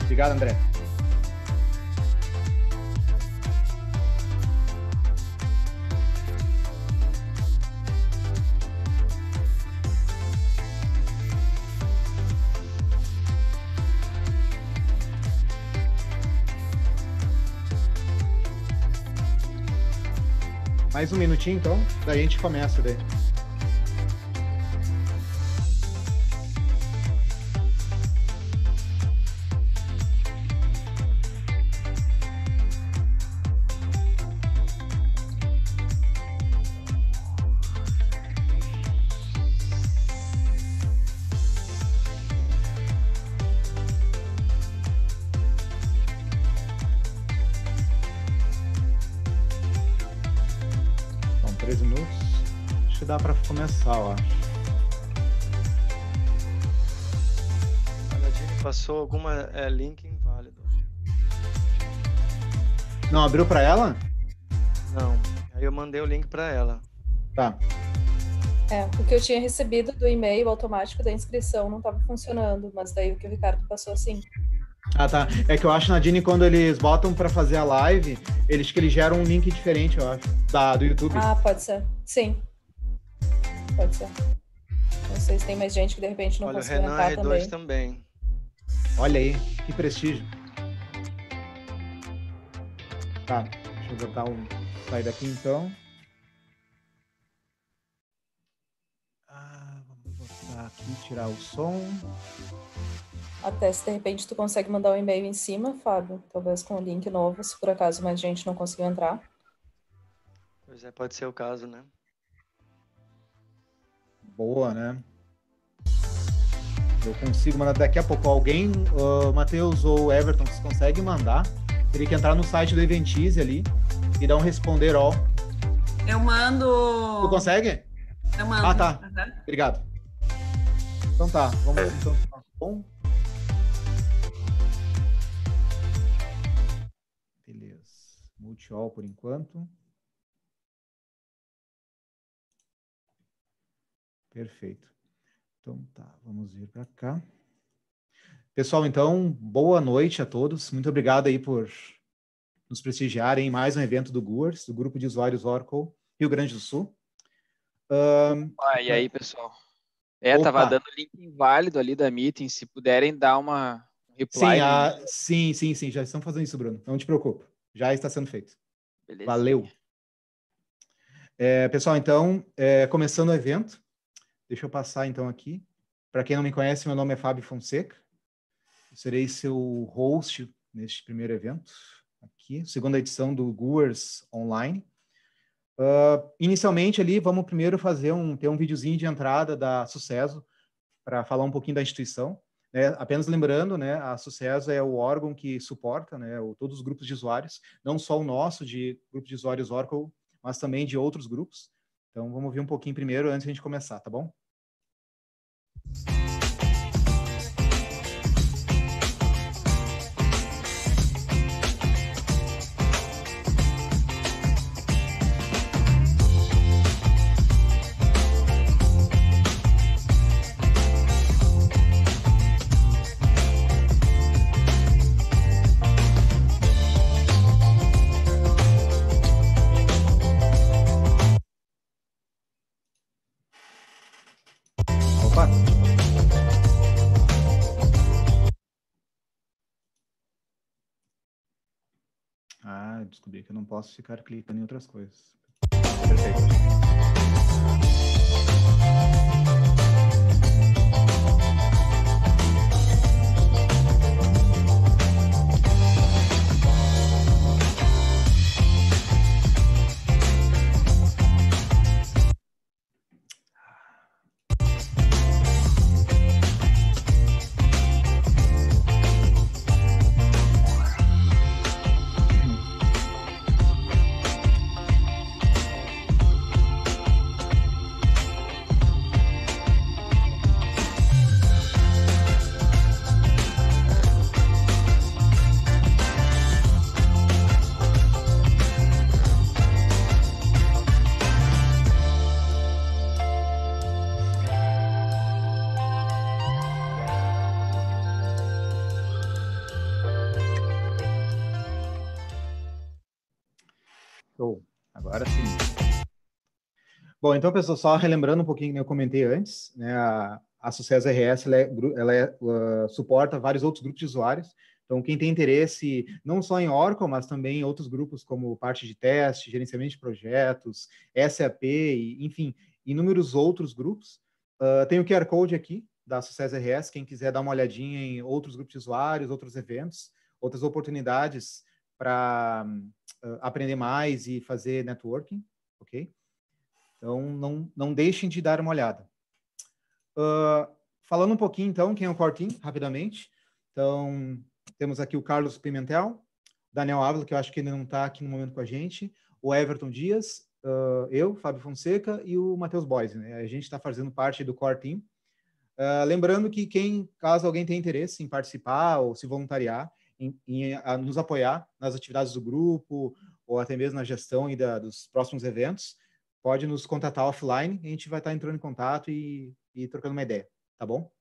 Obrigado, André. Mais um minutinho, então, daí a gente começa daí. Bom, 3 minutos. Acho que dá para começar, ó. A Nadine passou alguma link inválido. Não abriu para ela? Não. Aí eu mandei o link para ela. Tá. O que eu tinha recebido do e-mail automático da inscrição não estava funcionando, mas daí o que o Ricardo passou assim. Ah, tá. É que eu acho, Nadine, quando eles botam para fazer a live, eles geram um link diferente, eu acho, do YouTube. Ah, pode ser. Sim. Pode ser. Não sei se tem mais gente que de repente não Olha, o conseguiu Renan entrar R2 também. Olha aí, que prestígio. Tá, deixa eu botar sair daqui então. Vamos botar aqui, tirar o som. Até se de repente tu consegue mandar um e-mail em cima, Fábio, talvez com o link novo, se por acaso mais gente não conseguiu entrar. Pois é, pode ser o caso, né? Boa, né? Eu consigo mandar daqui a pouco. Alguém, Matheus ou Everton, vocês conseguem mandar? Teria que entrar no site do Eventize ali e dar um responder all. Eu mando... Tu consegue? Eu mando. Ah, tá. Uhum. Obrigado. Então tá, vamos então. Bom. Beleza. Multi-all por enquanto. Perfeito. Então tá, vamos vir para cá. Pessoal, então, boa noite a todos. Muito obrigado aí por nos prestigiarem em mais um evento do GURS, do Grupo de Usuários Oracle Rio Grande do Sul. E aí, pessoal? Tava dando link inválido ali da Meeting, se puderem dar uma reply. Sim, já estão fazendo isso, Bruno. Não te preocupe, já está sendo feito. Beleza. Valeu. Pessoal, então, começando o evento, deixa eu passar então aqui. Para quem não me conhece, meu nome é Fábio Fonseca. Eu serei seu host neste primeiro evento, aqui, segunda edição do GURS Online. Inicialmente ali, vamos primeiro ter um videozinho de entrada da Sucesso para falar um pouquinho da instituição. Né? Apenas lembrando, né, a Sucesso é o órgão que suporta, né, todos os grupos de usuários, não só o nosso de grupo de usuários Oracle, mas também de outros grupos. Então, vamos ver um pouquinho primeiro antes de a gente começar, tá bom? Descobri que eu não posso ficar clicando em outras coisas. Perfeito. Agora sim. Bom, então, pessoal, só relembrando um pouquinho que eu comentei antes, né, a Sucesso RS, suporta vários outros grupos de usuários. Então, quem tem interesse não só em Oracle, mas também em outros grupos como parte de teste, gerenciamento de projetos, SAP, enfim, inúmeros outros grupos. Tem o QR Code aqui da Sucesso RS, quem quiser dar uma olhadinha em outros grupos de usuários, outros eventos, outras oportunidades para aprender mais e fazer networking, ok? Então, não deixem de dar uma olhada. Falando um pouquinho, então, quem é o Core Team, rapidamente. Então, temos aqui o Carlos Pimentel, Daniel Ávila, que eu acho que ainda não está aqui no momento com a gente, o Everton Dias, eu, Fábio Fonseca, e o Matheus Boise, né? A gente está fazendo parte do Core Team. Lembrando que caso alguém tenha interesse em participar ou se voluntariar, em nos apoiar nas atividades do grupo, ou até mesmo na gestão dos próximos eventos, pode nos contatar offline, a gente vai estar entrando em contato e trocando uma ideia, tá bom?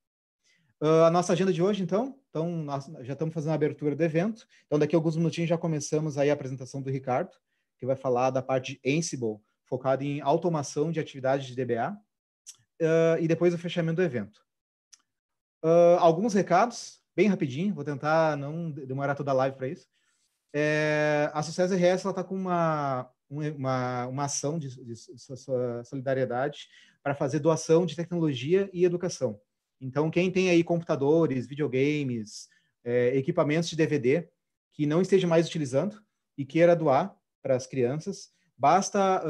A nossa agenda de hoje, então nós já estamos fazendo a abertura do evento. Então, daqui a alguns minutinhos já começamos aí a apresentação do Ricardo, que vai falar da parte de Ansible, focado em automação de atividades de DBA, e depois o fechamento do evento. Alguns recados, bem rapidinho, vou tentar não demorar toda a live para isso. A Sucesso RS está com uma ação de solidariedade para fazer doação de tecnologia e educação. Então, quem tem aí computadores, videogames, equipamentos de DVD que não esteja mais utilizando e queira doar para as crianças, basta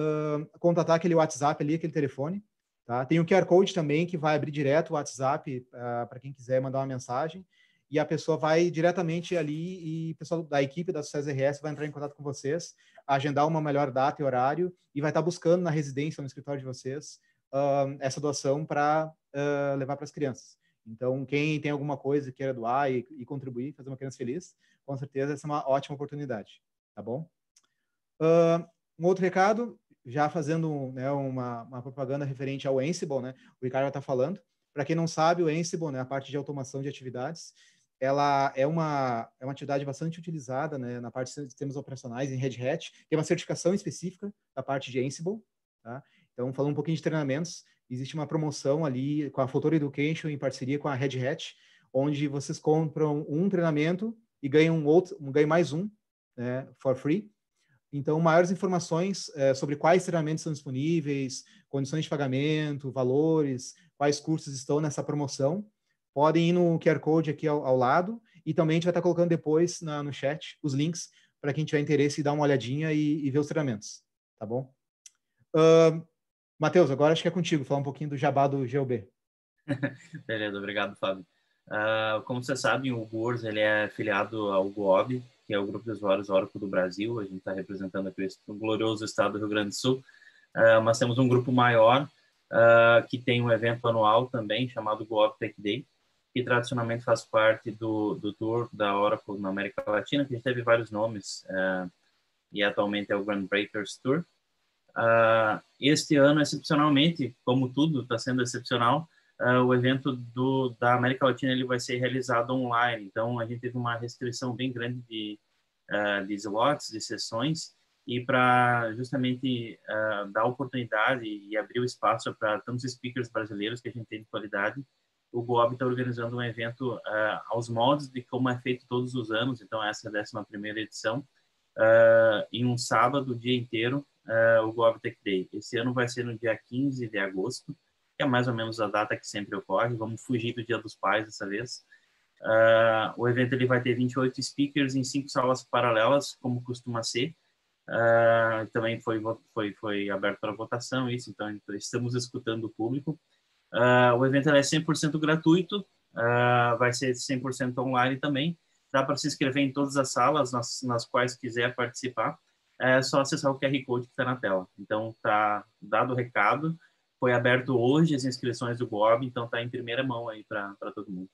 contatar aquele WhatsApp ali, aquele telefone. Tá? Tem o QR Code também, que vai abrir direto o WhatsApp para quem quiser mandar uma mensagem. E a pessoa vai diretamente ali e o pessoal da equipe da Sucesso RS vai entrar em contato com vocês, agendar uma melhor data e horário e vai estar buscando na residência ou no escritório de vocês essa doação para levar para as crianças. Então, quem tem alguma coisa que queira doar e contribuir, fazer uma criança feliz, com certeza essa é uma ótima oportunidade, tá bom? Um outro recado, já fazendo, né, uma propaganda referente ao Ansible, né? O Ricardo vai estar falando. Para quem não sabe, o Ansible, né, a parte de automação de atividades, ela é uma atividade bastante utilizada, né, na parte de sistemas operacionais em Red Hat, tem uma certificação específica da parte de Ansible, tá? Então, falando um pouquinho de treinamentos, existe uma promoção ali com a Futur Education em parceria com a Red Hat, onde vocês compram um treinamento e ganham mais um, né, for free. Então, maiores informações sobre quais treinamentos são disponíveis, condições de pagamento, valores, quais cursos estão nessa promoção, podem ir no QR Code aqui ao lado, e também a gente vai estar colocando depois no chat os links para quem tiver interesse em dar uma olhadinha e ver os treinamentos, tá bom? Matheus, agora acho que é contigo, falar um pouquinho do jabá do GUB. Beleza, obrigado, Fábio. Como vocês sabem, o GURS ele é afiliado ao GOB, que é o Grupo de Usuários Oracle do Brasil. A gente está representando aqui o glorioso estado do Rio Grande do Sul, mas temos um grupo maior que tem um evento anual também, chamado GOB Tech Day, que tradicionalmente faz parte do tour da Oracle na América Latina, que teve vários nomes, e atualmente é o Grand Breakers Tour. Este ano, excepcionalmente, como tudo está sendo excepcional, o evento da América Latina ele vai ser realizado online. Então, a gente teve uma restrição bem grande de slots, de sessões, e para justamente dar oportunidade e abrir o espaço para tantos speakers brasileiros que a gente tem de qualidade, o GOB está organizando um evento aos moldes de como é feito todos os anos. Então, essa é a 11ª edição, em um sábado, o dia inteiro, o GOB Tech Day. Esse ano vai ser no dia 15 de agosto, que é mais ou menos a data que sempre ocorre. Vamos fugir do Dia dos Pais dessa vez. O evento ele vai ter 28 speakers em 5 salas paralelas, como costuma ser. Também foi aberto para votação, isso, então estamos escutando o público. O evento é 100% gratuito, vai ser 100% online também. Dá para se inscrever em todas as salas nas quais quiser participar. É só acessar o QR Code que está na tela. Então, está dado o recado. Foi aberto hoje as inscrições do GOB, então está em primeira mão aí para todo mundo.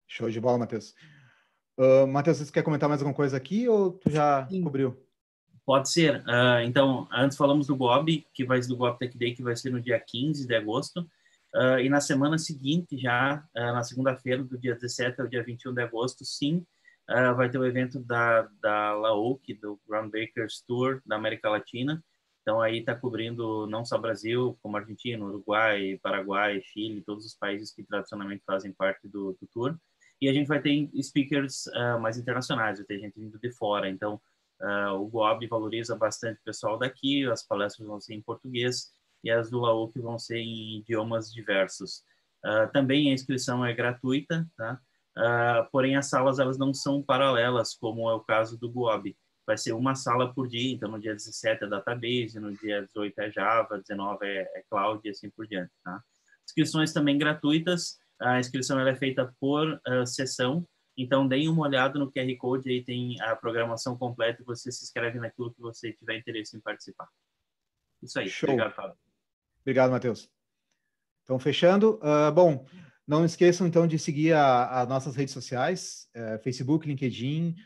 Show de bola, Matheus. Matheus, você quer comentar mais alguma coisa aqui ou tu já cobriu? Pode ser. Então, antes falamos do GOB, que vai ser do GOB Tech Day, que vai ser no dia 15 de agosto. E na semana seguinte, já, na segunda-feira, do dia 17 ao dia 21 de agosto, sim, vai ter o evento da LAOC, do Groundbreakers Tour da América Latina. Então, aí está cobrindo não só Brasil, como Argentina, Uruguai, Paraguai, Chile, todos os países que tradicionalmente fazem parte do tour. E a gente vai ter speakers mais internacionais, vai ter gente vindo de fora. Então, o GOAB valoriza bastante o pessoal daqui, as palestras vão ser em português e as do LAOC vão ser em idiomas diversos. Também a inscrição é gratuita, tá? Porém, as salas elas não são paralelas, como é o caso do GOAB. Vai ser uma sala por dia, então no dia 17 é Database, no dia 18 é Java, 19 é Cloud e assim por diante. Tá? Inscrições também gratuitas, a inscrição ela é feita por sessão, então deem uma olhada no QR Code, aí tem a programação completa e você se inscreve naquilo que você tiver interesse em participar. Isso aí. Show. Obrigado, Fábio. Obrigado, Matheus. Então, fechando. Bom, não esqueçam, então, de seguir as nossas redes sociais, Facebook, LinkedIn,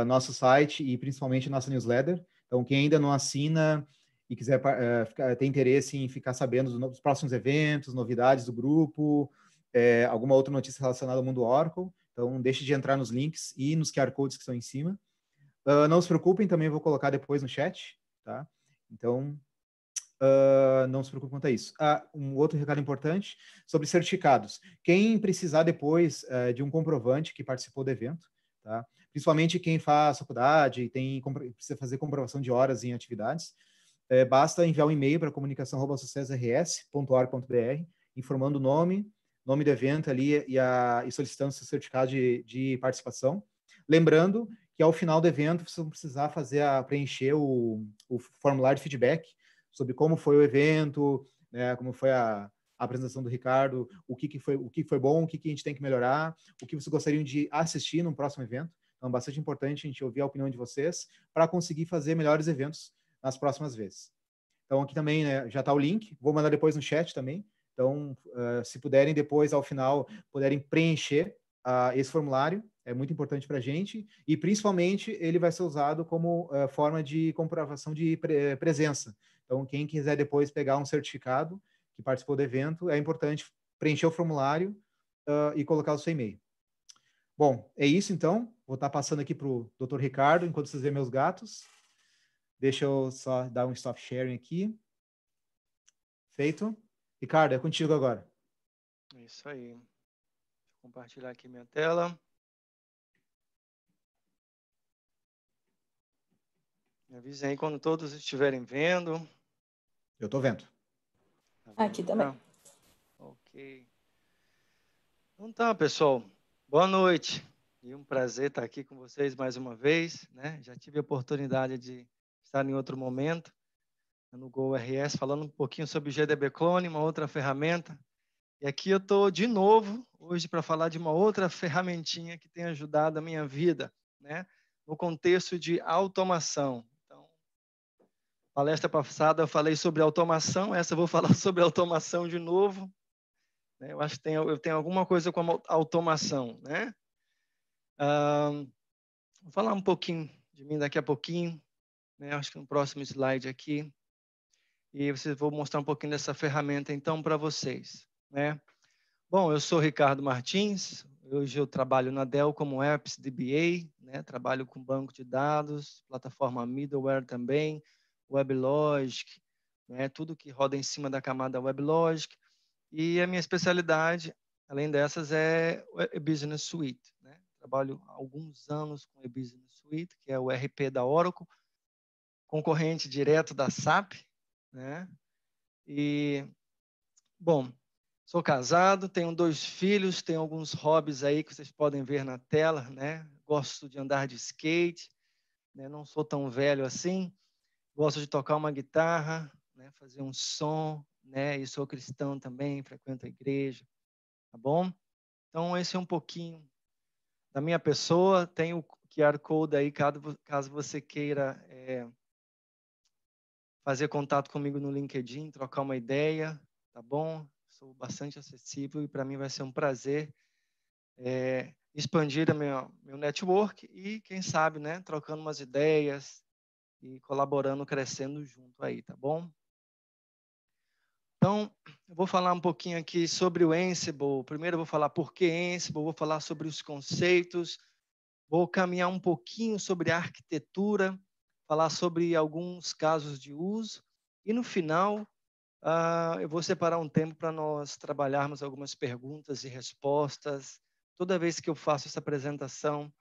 nosso site e, principalmente, nossa newsletter. Então, quem ainda não assina e quiser ter interesse em ficar sabendo dos próximos eventos, novidades do grupo, alguma outra notícia relacionada ao mundo Oracle, então, deixe de entrar nos links e nos QR Codes que estão em cima. Não se preocupem, também vou colocar depois no chat, tá? Então... não se preocupe quanto a isso. Um outro recado importante sobre certificados. Quem precisar depois de um comprovante que participou do evento, tá? Principalmente quem faz faculdade e precisa fazer comprovação de horas em atividades, basta enviar um e-mail para comunicação@sucessrs.org.br informando o nome do evento ali e solicitando seu certificado de participação. Lembrando que ao final do evento vocês vão precisar preencher o formulário de feedback sobre como foi o evento, né, como foi a apresentação do Ricardo, o que foi bom, o que a gente tem que melhorar, o que vocês gostariam de assistir no próximo evento. Então, é bastante importante a gente ouvir a opinião de vocês para conseguir fazer melhores eventos nas próximas vezes. Então, aqui também, né, já está o link, vou mandar depois no chat também. Então, se puderem depois, ao final, puderem preencher esse formulário, é muito importante para a gente, e principalmente ele vai ser usado como forma de comprovação de presença. Então, quem quiser depois pegar um certificado que participou do evento, é importante preencher o formulário e colocar o seu e-mail. Bom, é isso então. Vou estar passando aqui para o Dr. Ricardo, enquanto vocês veem meus gatos. Deixa eu só dar um stop sharing aqui. Feito. Ricardo, é contigo agora. Isso aí. Vou compartilhar aqui minha tela. Me avisem aí quando todos estiverem vendo. Eu estou vendo. Aqui também. Ok. Então tá, pessoal. Boa noite. E um prazer estar aqui com vocês mais uma vez, né? Já tive a oportunidade de estar em outro momento no GoRS, falando um pouquinho sobre o GDB Clone, uma outra ferramenta. E aqui eu estou de novo, hoje, para falar de uma outra ferramentinha que tem ajudado a minha vida, né? No contexto de automação. Então, palestra passada eu falei sobre automação, essa eu vou falar sobre automação de novo. Eu acho que eu tenho alguma coisa com a automação, né? Vou falar um pouquinho de mim daqui a pouquinho, né? Acho que no próximo slide aqui. E vou mostrar um pouquinho dessa ferramenta, então, para vocês, né? Bom, eu sou Ricardo Martins, hoje eu trabalho na Dell como Apps DBA, né? Trabalho com banco de dados, plataforma middleware também, WebLogic, né? Tudo que roda em cima da camada WebLogic. E a minha especialidade, além dessas, é o Business Suite, né? Trabalho há alguns anos com o Business Suite, que é o ERP da Oracle, concorrente direto da SAP, né? E, bom, sou casado, tenho 2 filhos, tenho alguns hobbies aí que vocês podem ver na tela, né? Gosto de andar de skate, né? Não sou tão velho assim, gosto de tocar uma guitarra, né? Fazer um som, né? E sou cristão também, frequento a igreja, tá bom? Então, esse é um pouquinho da minha pessoa. Tem o QR Code aí, caso você queira fazer contato comigo no LinkedIn, trocar uma ideia, tá bom? Sou bastante acessível e para mim vai ser um prazer expandir meu network e, quem sabe, né, trocando umas ideias e colaborando, crescendo junto aí, tá bom? Então, eu vou falar um pouquinho aqui sobre o Ansible. Primeiro eu vou falar por que Ansible, vou falar sobre os conceitos, Vou caminhar um pouquinho sobre a arquitetura, falar sobre alguns casos de uso, e no final eu vou separar um tempo para nós trabalharmos algumas perguntas e respostas. Toda vez que eu faço essa apresentação,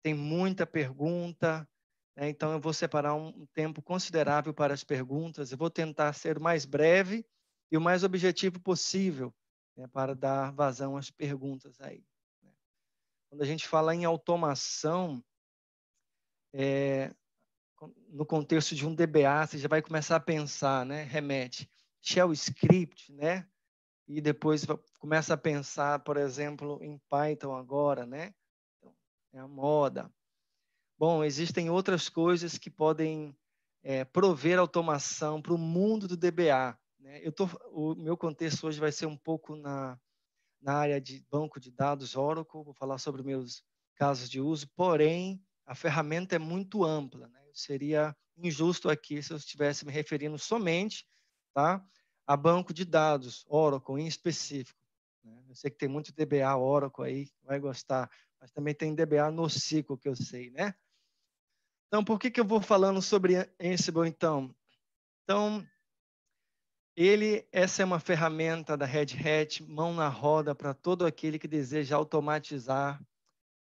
tem muita pergunta, né? Então eu vou separar um tempo considerável para as perguntas. Eu vou tentar ser o mais breve e o mais objetivo possível, né, para dar vazão às perguntas aí, né? Quando a gente fala em automação, no contexto de um DBA, você já vai começar a pensar, né? Remete shell script, né? E depois começa a pensar, por exemplo, em Python agora, né? Então, é a moda. Bom, existem outras coisas que podem prover automação para o mundo do DBA, né? O meu contexto hoje vai ser um pouco na área de banco de dados Oracle, vou falar sobre meus casos de uso, porém, a ferramenta é muito ampla, né? Seria injusto aqui se eu estivesse me referindo somente, tá, a banco de dados Oracle em específico, né? Eu sei que tem muito DBA Oracle aí, que vai gostar, mas também tem DBA NoSQL, que eu sei, né? Então, por que eu vou falando sobre Ansible, então? Então, essa é uma ferramenta da Red Hat, mão na roda para todo aquele que deseja automatizar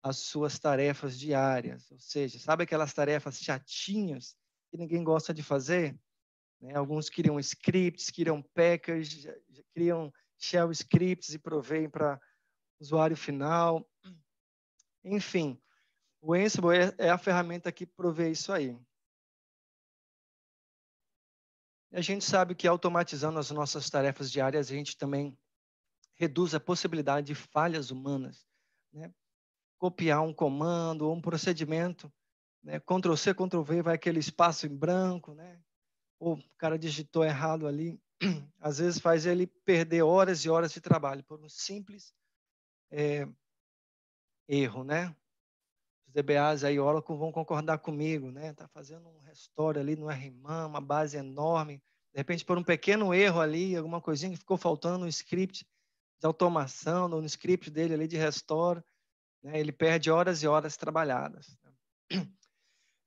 as suas tarefas diárias. Ou seja, sabe aquelas tarefas chatinhas que ninguém gosta de fazer? Né? Alguns criam scripts, criam packers, criam shell scripts e provém para o usuário final. Enfim, o Ansible é a ferramenta que provê isso aí. A gente sabe que automatizando as nossas tarefas diárias, a gente também reduz a possibilidade de falhas humanas, né? Copiar um comando ou um procedimento, né? Ctrl+C, Ctrl+V, vai aquele espaço em branco, né? Ou o cara digitou errado ali, às vezes faz ele perder horas e horas de trabalho por um simples erro, né? Os DBAs aí, Oracle, vão concordar comigo, né? Tá fazendo um restore ali no RMAN, uma base enorme, de repente por um pequeno erro ali, alguma coisinha que ficou faltando no script de automação, no script dele ali de restore, né? Ele perde horas e horas trabalhadas.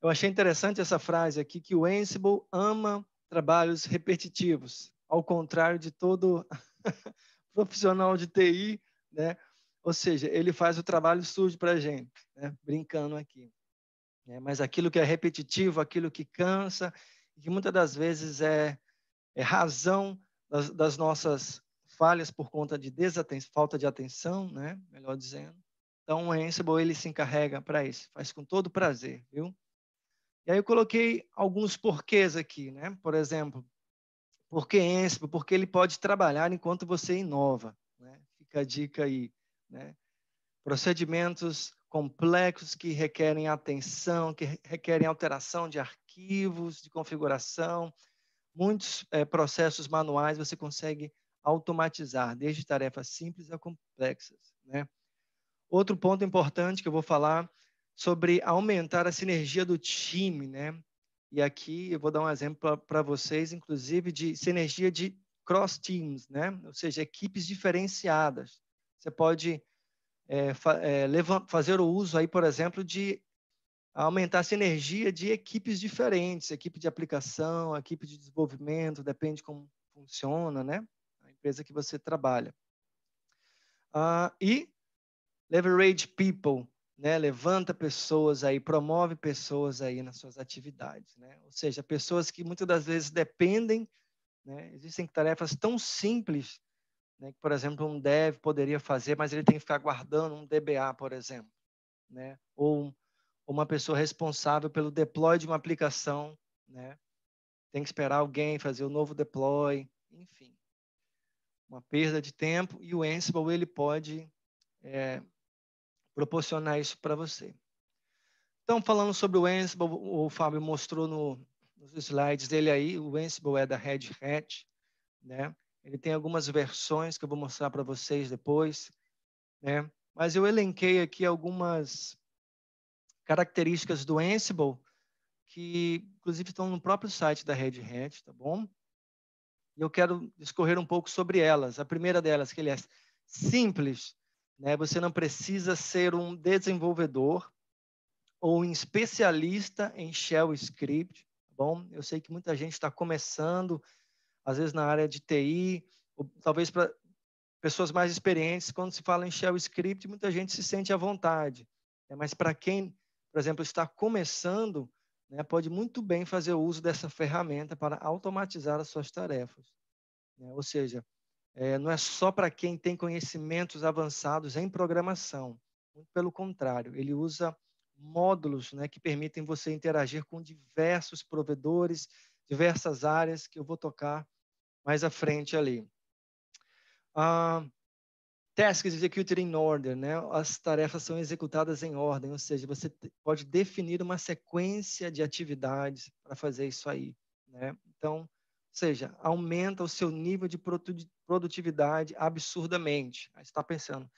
Eu achei interessante essa frase aqui, que o Ansible ama trabalhos repetitivos, ao contrário de todo profissional de TI, né? Ou seja, ele faz o trabalho sujo para a gente, né? Brincando aqui. Né? Mas aquilo que é repetitivo, aquilo que cansa, e que muitas das vezes é razão das nossas falhas por conta de falta de atenção, né? Melhor dizendo. Então, o Ansible, ele se encarrega para isso, faz com todo prazer, viu? E aí eu coloquei alguns porquês aqui, né? Por exemplo, por que Ansible? Porque ele pode trabalhar enquanto você inova, né? Fica a dica aí, né? Procedimentos complexos que requerem atenção, que requerem alteração de arquivos, de configuração, muitos processos manuais você consegue automatizar, desde tarefas simples a complexas, né? Outro ponto importante que eu vou falar sobre aumentar a sinergia do time, né? E aqui eu vou dar um exemplo para vocês, inclusive, de sinergia de cross teams, né? Ou seja, equipes diferenciadas. Você pode fazer o uso aí, por exemplo, de aumentar a sinergia de equipes diferentes, equipe de aplicação, equipe de desenvolvimento, depende como funciona, né? A empresa que você trabalha. E leverage people, né? Levanta pessoas aí, promove pessoas aí nas suas atividades, né? Ou seja, pessoas que muitas das vezes dependem, né? Existem tarefas tão simples, né, que, por exemplo, um dev poderia fazer, mas ele tem que ficar guardando um DBA, por exemplo, né? Ou uma pessoa responsável pelo deploy de uma aplicação, né? Tem que esperar alguém fazer o novo deploy, enfim. Uma perda de tempo, e o Ansible ele pode proporcionar isso para você. Então, falando sobre o Ansible, o Fábio mostrou nos slides dele aí, o Ansible é da Red Hat, né? Ele tem algumas versões que eu vou mostrar para vocês depois, né? Mas eu elenquei aqui algumas características do Ansible que, inclusive, estão no próprio site da Red Hat, tá bom? E eu quero discorrer um pouco sobre elas. A primeira delas, que ele é simples, né? Você não precisa ser um desenvolvedor ou em especialista em Shell Script, tá bom? Eu sei que muita gente está começando, às vezes na área de TI, ou talvez para pessoas mais experientes, quando se fala em Shell Script, muita gente se sente à vontade. Mas para quem, por exemplo, está começando, né, pode muito bem fazer uso dessa ferramenta para automatizar as suas tarefas. Né? Ou seja, não é só para quem tem conhecimentos avançados em programação. Muito pelo contrário, ele usa módulos, né, que permitem você interagir com diversos provedores, diversas áreas que eu vou tocar mais à frente ali. Tasks executed in order, né? As tarefas são executadas em ordem, ou seja, você pode definir uma sequência de atividades para fazer isso aí, né? Então, ou seja, aumenta o seu nível de produtividade absurdamente. Aí você está pensando,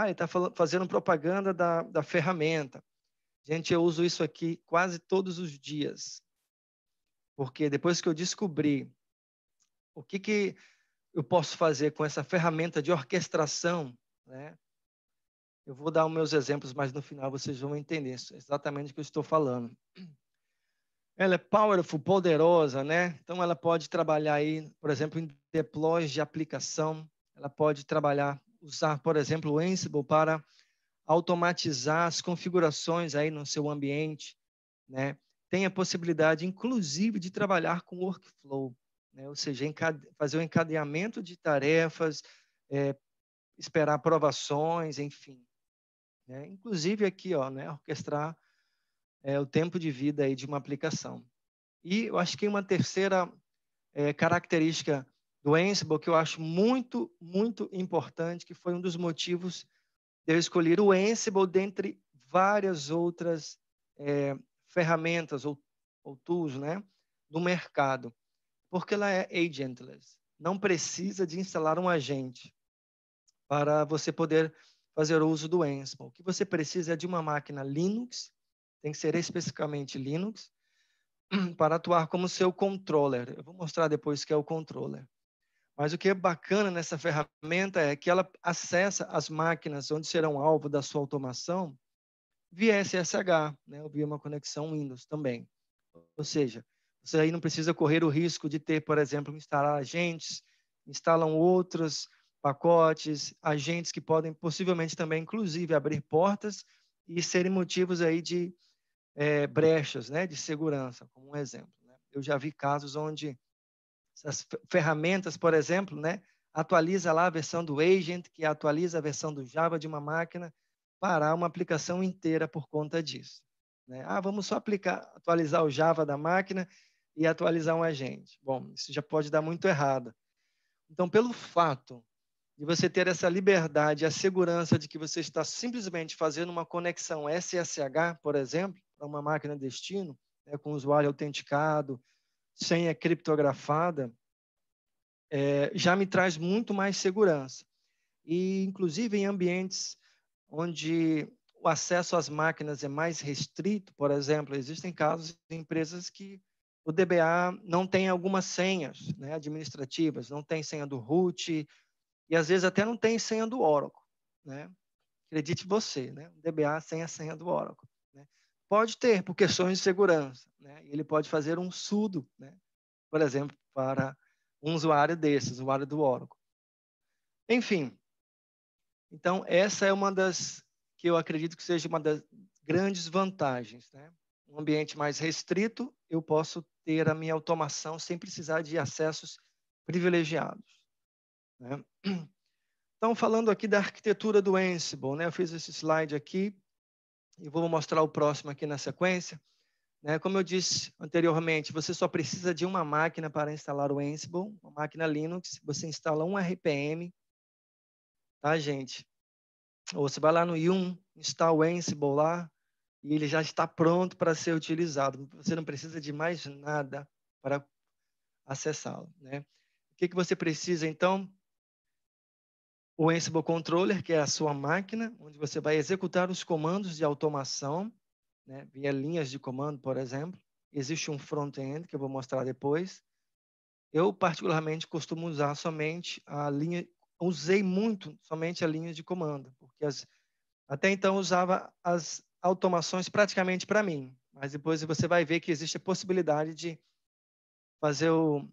ele está fazendo propaganda da ferramenta. Gente, eu uso isso aqui quase todos os dias, porque depois que eu descobri o que eu posso fazer com essa ferramenta de orquestração, né? Eu vou dar os meus exemplos, mas no final vocês vão entender exatamente o que eu estou falando. Ela é powerful, poderosa, né? Então ela pode trabalhar aí, por exemplo, em deploys de aplicação. Ela pode usar, por exemplo, o Ansible para automatizar as configurações aí no seu ambiente, né? Tem a possibilidade, inclusive, de trabalhar com workflow, né? Ou seja, fazer o encadeamento de tarefas, esperar aprovações, enfim. Né? Inclusive aqui, né? Orquestrar o tempo de vida aí de uma aplicação. E eu acho que uma terceira característica do Ansible que eu acho muito, muito importante, que foi um dos motivos de eu escolher o Ansible dentre várias outras ferramentas ou tools, né, no mercado, porque ela é agentless. Não precisa de instalar um agente para você poder fazer uso do Ansible. O que você precisa é de uma máquina Linux, tem que ser especificamente Linux, para atuar como seu controller. Eu vou mostrar depois o que é o controller. Mas o que é bacana nessa ferramenta é que ela acessa as máquinas onde serão alvo da sua automação via SSH, né, ou via uma conexão Windows também. Ou seja, você aí não precisa correr o risco de ter, por exemplo, instalar agentes, instalam outros pacotes, agentes que podem possivelmente também, inclusive, abrir portas e serem motivos aí de brechas, né, de segurança, como um exemplo. Né? Eu já vi casos onde essas ferramentas, por exemplo, né, atualiza lá a versão do agent, que atualiza a versão do Java de uma máquina, parar uma aplicação inteira por conta disso. Né? Vamos só atualizar o Java da máquina e atualizar um agente. Bom, isso já pode dar muito errado. Então, pelo fato de você ter essa liberdade, a segurança de que você está simplesmente fazendo uma conexão SSH, por exemplo, para uma máquina destino, né, com usuário autenticado, senha criptografada, já me traz muito mais segurança. E, inclusive, em ambientes onde o acesso às máquinas é mais restrito, por exemplo, existem casos de empresas que o DBA não tem algumas senhas, né, administrativas, não tem senha do root, e às vezes até não tem senha do Oracle. Né? Acredite você, né? O DBA sem a senha do Oracle. Né? Pode ter, por questões de segurança. Né? Ele pode fazer um sudo, né? Por exemplo, para um usuário desses, usuário do Oracle. Enfim, então essa é uma das que eu acredito que seja uma das grandes vantagens. Né? Um ambiente mais restrito, eu posso ter a minha automação sem precisar de acessos privilegiados. Né? Então, falando aqui da arquitetura do Ansible, né? Eu fiz esse slide aqui e vou mostrar o próximo aqui na sequência. Né? Como eu disse anteriormente, você só precisa de uma máquina para instalar o Ansible, uma máquina Linux. Você instala um RPM, tá, gente? Ou você vai lá no Yum, instala o Ansible lá e ele já está pronto para ser utilizado. Você não precisa de mais nada para acessá-lo, né? O que você precisa, então? O Ansible Controller, que é a sua máquina, onde você vai executar os comandos de automação, né, via linhas de comando, por exemplo. Existe um front-end, que eu vou mostrar depois. Eu, particularmente, costumo usar somente usei muito somente a linha de comando, porque até então usava as automações praticamente para mim, mas depois você vai ver que existe a possibilidade de fazer o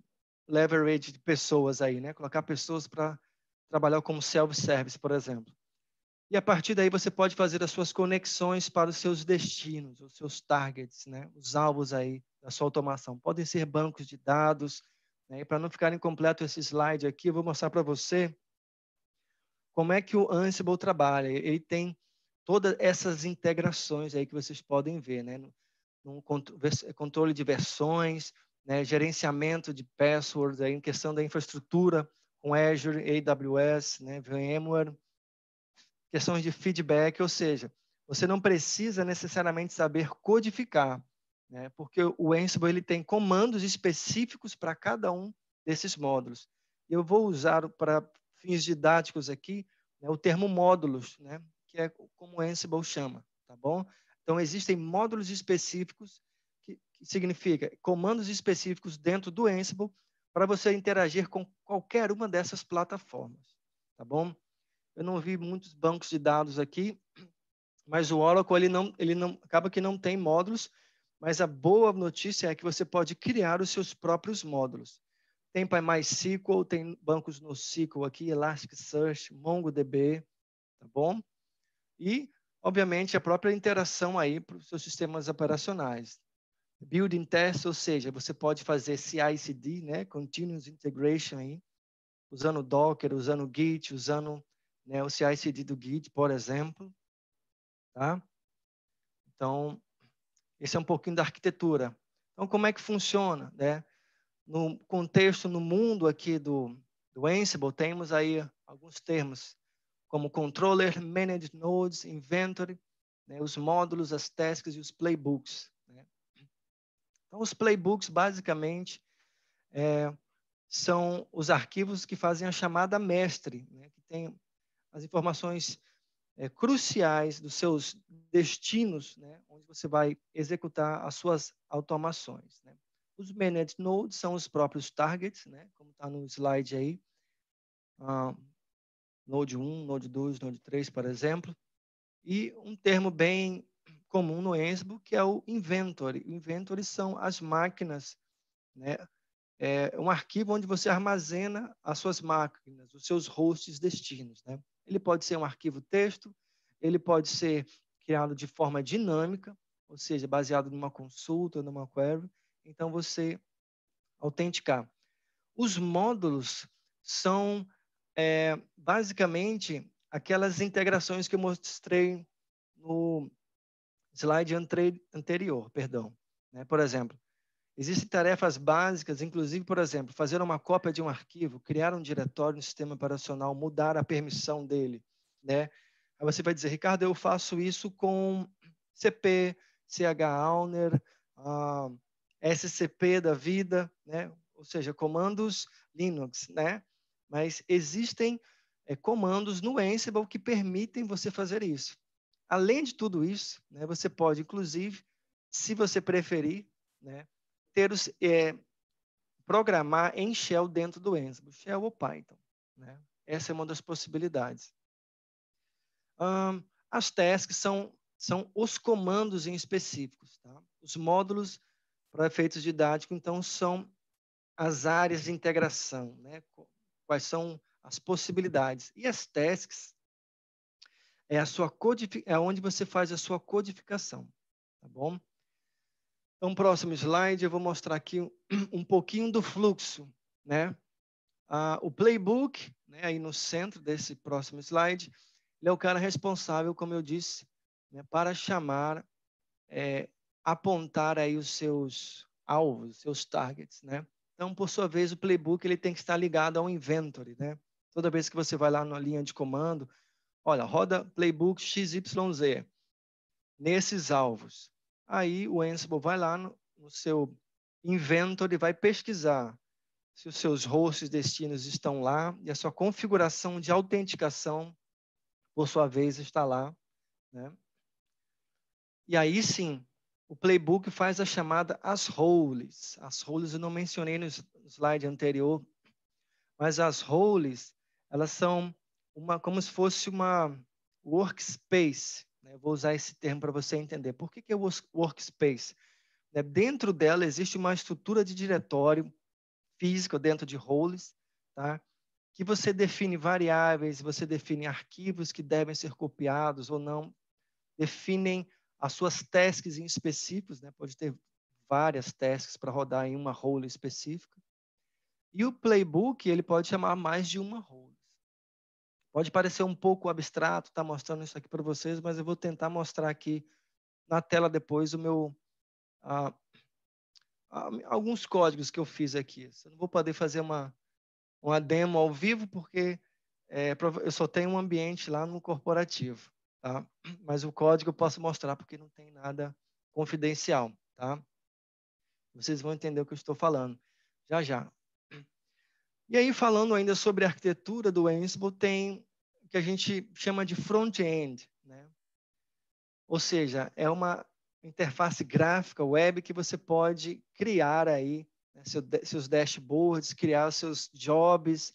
leverage de pessoas aí, né? Colocar pessoas para trabalhar como self-service, por exemplo. E a partir daí você pode fazer as suas conexões para os seus destinos, os seus targets, né? Os alvos aí da sua automação. Podem ser bancos de dados, né? E para não ficar incompleto esse slide aqui, eu vou mostrar para você como é que o Ansible trabalha. Ele tem todas essas integrações aí que vocês podem ver, né? No controle de versões, né? Gerenciamento de passwords, aí em questão da infraestrutura com Azure, AWS, né? VMware, questões de feedback, ou seja, você não precisa necessariamente saber codificar, né? Porque o Ansible ele tem comandos específicos para cada um desses módulos. Eu vou usar para fins didáticos aqui, né, o termo módulos, né, que é como o Ansible chama, tá bom? Então, existem módulos específicos, que significa comandos específicos dentro do Ansible para você interagir com qualquer uma dessas plataformas, tá bom? Eu não vi muitos bancos de dados aqui, mas o Oracle ele não acaba que não tem módulos, mas a boa notícia é que você pode criar os seus próprios módulos. Tem para MySQL, tem bancos no SQL aqui, Elasticsearch, MongoDB, tá bom? E, obviamente, a própria interação aí para os seus sistemas operacionais. Building test, ou seja, você pode fazer CI/CD, né? Continuous Integration aí, usando Docker, usando Git, usando, né, o CI/CD do Git, por exemplo, tá? Então, esse é um pouquinho da arquitetura. Então, como é que funciona, né? No contexto, no mundo aqui do Ansible, temos aí alguns termos, como Controller, Managed Nodes, Inventory, né, os módulos, as tasks e os playbooks, né? Então, os playbooks, basicamente, são os arquivos que fazem a chamada mestre, né, que tem as informações cruciais dos seus destinos, né, onde você vai executar as suas automações, né? Os Managed Nodes são os próprios targets, né, como está no slide aí. Node 1, Node 2, Node 3, por exemplo. E um termo bem comum no Ansible, que é o Inventory. O Inventory são as máquinas, né? É um arquivo onde você armazena as suas máquinas, os seus hosts destinos, né? Ele pode ser um arquivo texto, ele pode ser criado de forma dinâmica, ou seja, baseado numa consulta, numa query. Então, você autenticar. Os módulos são, basicamente, aquelas integrações que eu mostrei no slide anterior, perdão, né? Por exemplo, existem tarefas básicas, inclusive, por exemplo, fazer uma cópia de um arquivo, criar um diretório no sistema operacional, mudar a permissão dele, né? Aí você vai dizer, Ricardo, eu faço isso com CP, chowner, SCP da vida, né? Ou seja, comandos Linux, né? Mas existem comandos no Ansible que permitem você fazer isso. Além de tudo isso, né, você pode, inclusive, se você preferir, né, programar em Shell dentro do Ansible, Shell ou Python, né? Essa é uma das possibilidades. As tasks são os comandos em específicos, tá? Os módulos, para efeitos didáticos, então, são as áreas de integração, né? Quais são as possibilidades. E as tasks é onde você faz a sua codificação, tá bom? Então, próximo slide, eu vou mostrar aqui um pouquinho do fluxo, né? O playbook, né, aí no centro desse próximo slide, ele é o cara responsável, como eu disse, né, para chamar, apontar aí os seus alvos, seus targets, né? Então, por sua vez, o playbook ele tem que estar ligado ao inventory, né? Toda vez que você vai lá na linha de comando, olha, roda playbook XYZ nesses alvos. Aí o Ansible vai lá no seu inventory e vai pesquisar se os seus hosts destinos estão lá e a sua configuração de autenticação, por sua vez, está lá, né? E aí sim, o playbook faz a chamada as roles. As roles eu não mencionei no slide anterior, mas as roles, elas são como se fosse uma workspace, né? Eu vou usar esse termo para você entender. Por que é workspace? Né? Dentro dela existe uma estrutura de diretório físico dentro de roles, tá? Que você define variáveis, você define arquivos que devem ser copiados ou não, definem as suas tasks em específicos, né? Pode ter várias tasks para rodar em uma role específica. E o playbook, ele pode chamar mais de uma role. Pode parecer um pouco abstrato, tá mostrando isso aqui para vocês, mas eu vou tentar mostrar aqui na tela depois o meu alguns códigos que eu fiz aqui. Eu não vou poder fazer uma demo ao vivo porque eu só tenho um ambiente lá no corporativo, tá? Mas o código eu posso mostrar porque não tem nada confidencial, tá? Vocês vão entender o que eu estou falando já já. E aí, falando ainda sobre a arquitetura do Ansible, tem o que a gente chama de front-end, né? Ou seja, é uma interface gráfica web que você pode criar aí, né, seus dashboards, criar os seus jobs,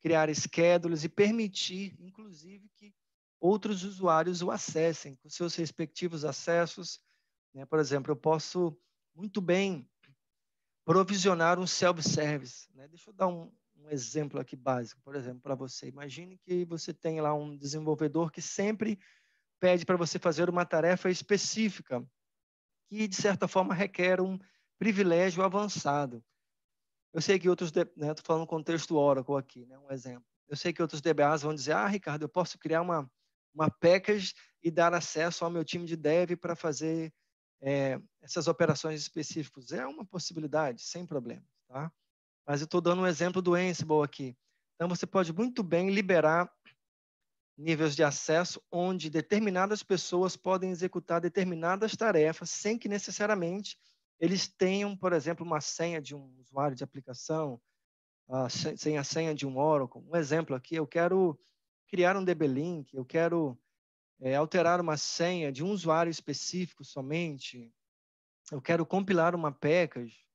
criar schedules e permitir, inclusive, que outros usuários o acessem com seus respectivos acessos, né? Por exemplo, eu posso muito bem provisionar um self-service, né? Deixa eu dar um exemplo aqui básico, por exemplo, para você. Imagine que você tem lá um desenvolvedor que sempre pede para você fazer uma tarefa específica, que, de certa forma, requer um privilégio avançado. Eu sei que outros, né, estou falando no contexto Oracle aqui, né, um exemplo. Eu sei que outros DBAs vão dizer, Ricardo, eu posso criar uma package e dar acesso ao meu time de dev para fazer essas operações específicas. É uma possibilidade, sem problema, tá? Mas eu estou dando um exemplo do Ansible aqui. Então, você pode muito bem liberar níveis de acesso onde determinadas pessoas podem executar determinadas tarefas sem que necessariamente eles tenham, por exemplo, uma senha de um usuário de aplicação, sem a senha de um Oracle. Um exemplo aqui, eu quero criar um DB-Link, eu quero alterar uma senha de um usuário específico somente, eu quero compilar uma package,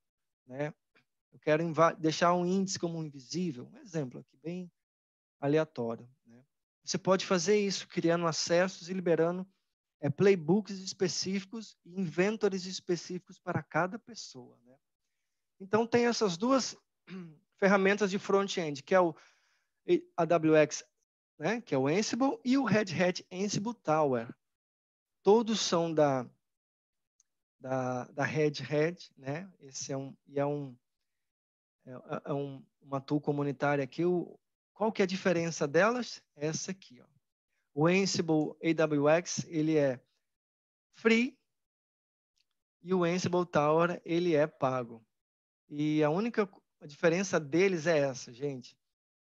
né? Eu quero deixar um índice como invisível. Um exemplo aqui, bem aleatório, né? Você pode fazer isso criando acessos e liberando playbooks específicos e inventories específicos para cada pessoa, né? Então, tem essas duas ferramentas de front-end, que é o AWX, né, que é o Ansible, e o Red Hat Ansible Tower. Todos são da Red Hat, né? Esse uma tool comunitária aqui. Qual que é a diferença delas? Essa aqui, ó. O Ansible AWX, ele é free e o Ansible Tower, ele é pago. E a única diferença deles é essa, gente.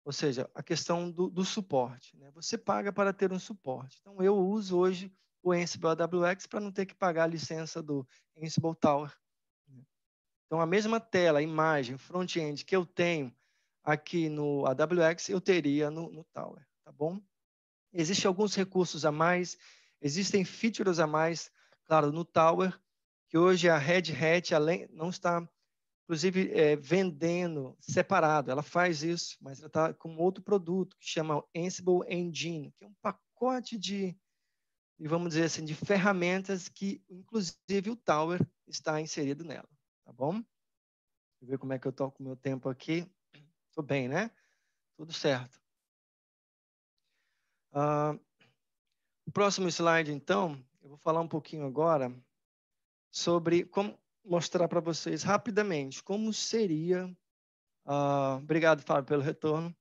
Ou seja, a questão do suporte, né? Você paga para ter um suporte. Então, eu uso hoje o Ansible AWX para não ter que pagar a licença do Ansible Tower. Então, a mesma tela, a imagem, front-end que eu tenho aqui no AWX, eu teria no Tower, tá bom? Existem alguns recursos a mais, existem features a mais, claro, no Tower, que hoje a Red Hat não está, inclusive, vendendo separado. Ela faz isso, mas ela está com outro produto que chama Ansible Engine, que é um pacote de, vamos dizer assim, de ferramentas que, inclusive, o Tower está inserido nela. Tá bom? Deixa eu ver como é que eu estou com o meu tempo aqui. Estou bem, né? Tudo certo. O próximo slide, então, eu vou falar um pouquinho agora sobre como mostrar para vocês rapidamente como seria... obrigado, Fábio, pelo retorno.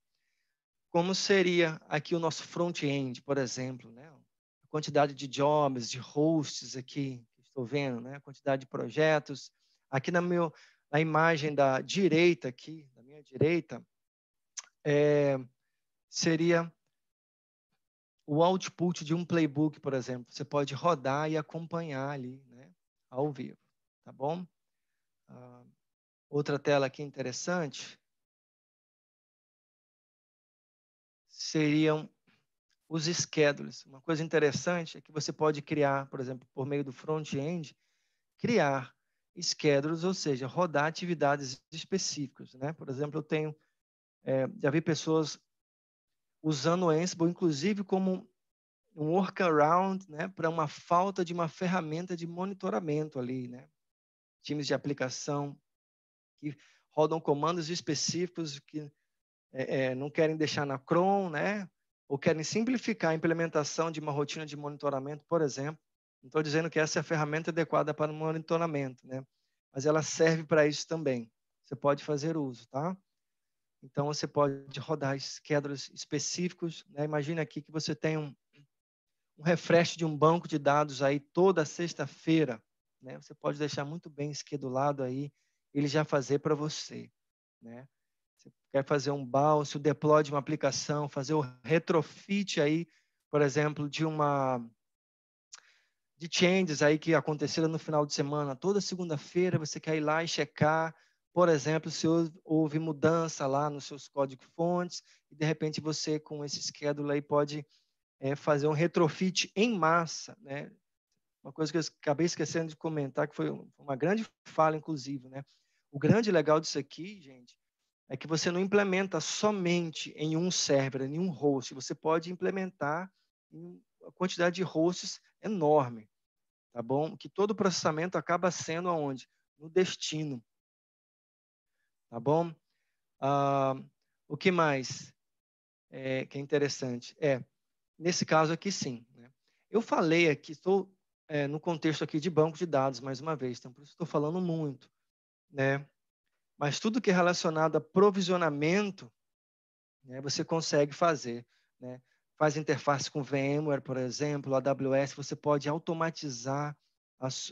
Como seria aqui o nosso front-end, por exemplo, né? A quantidade de jobs, de hosts aqui, que estou vendo, né? A quantidade de projetos. Aqui na imagem da direita aqui, da minha direita, seria o output de um playbook, por exemplo. Você pode rodar e acompanhar ali, né, ao vivo, tá bom? Outra tela aqui interessante seriam os schedules. Uma coisa interessante é que você pode criar, por exemplo, por meio do front-end, criar schedules, ou seja, rodar atividades específicas, né? Por exemplo, eu tenho, já vi pessoas usando o Ansible, inclusive, como um workaround, né, para uma falta de uma ferramenta de monitoramento ali, né? Times de aplicação que rodam comandos específicos que não querem deixar na cron, né? Ou querem simplificar a implementação de uma rotina de monitoramento, por exemplo. Não estou dizendo que essa é a ferramenta adequada para o monitoramento, né? Mas ela serve para isso também. Você pode fazer uso, tá? Então, você pode rodar schedules específicos, né? Imagina aqui que você tem um refresh de um banco de dados aí toda sexta-feira, né? Você pode deixar muito bem schedulado aí, ele já fazer para você, né? Você quer fazer um bounce, o deploy de uma aplicação, fazer o retrofit aí, por exemplo, de changes aí que aconteceram no final de semana. Toda segunda-feira você quer ir lá e checar, por exemplo, se houve mudança lá nos seus códigos-fontes, e de repente você, com esse schedule aí, pode fazer um retrofit em massa, né? Uma coisa que eu acabei esquecendo de comentar, que foi uma grande falha, inclusive, né? O grande legal disso aqui, gente, é que você não implementa somente em um server, em um host. Você pode implementar em uma quantidade de hosts enorme, tá bom? Que todo o processamento acaba sendo aonde? No destino, tá bom? O que mais que é interessante? Nesse caso aqui, sim. Né? Eu falei aqui, estou no contexto aqui de banco de dados, mais uma vez, então por isso estou falando muito, né? Mas tudo que é relacionado a provisionamento, né, você consegue fazer, né? Faz interface com VMware, por exemplo, AWS, você pode automatizar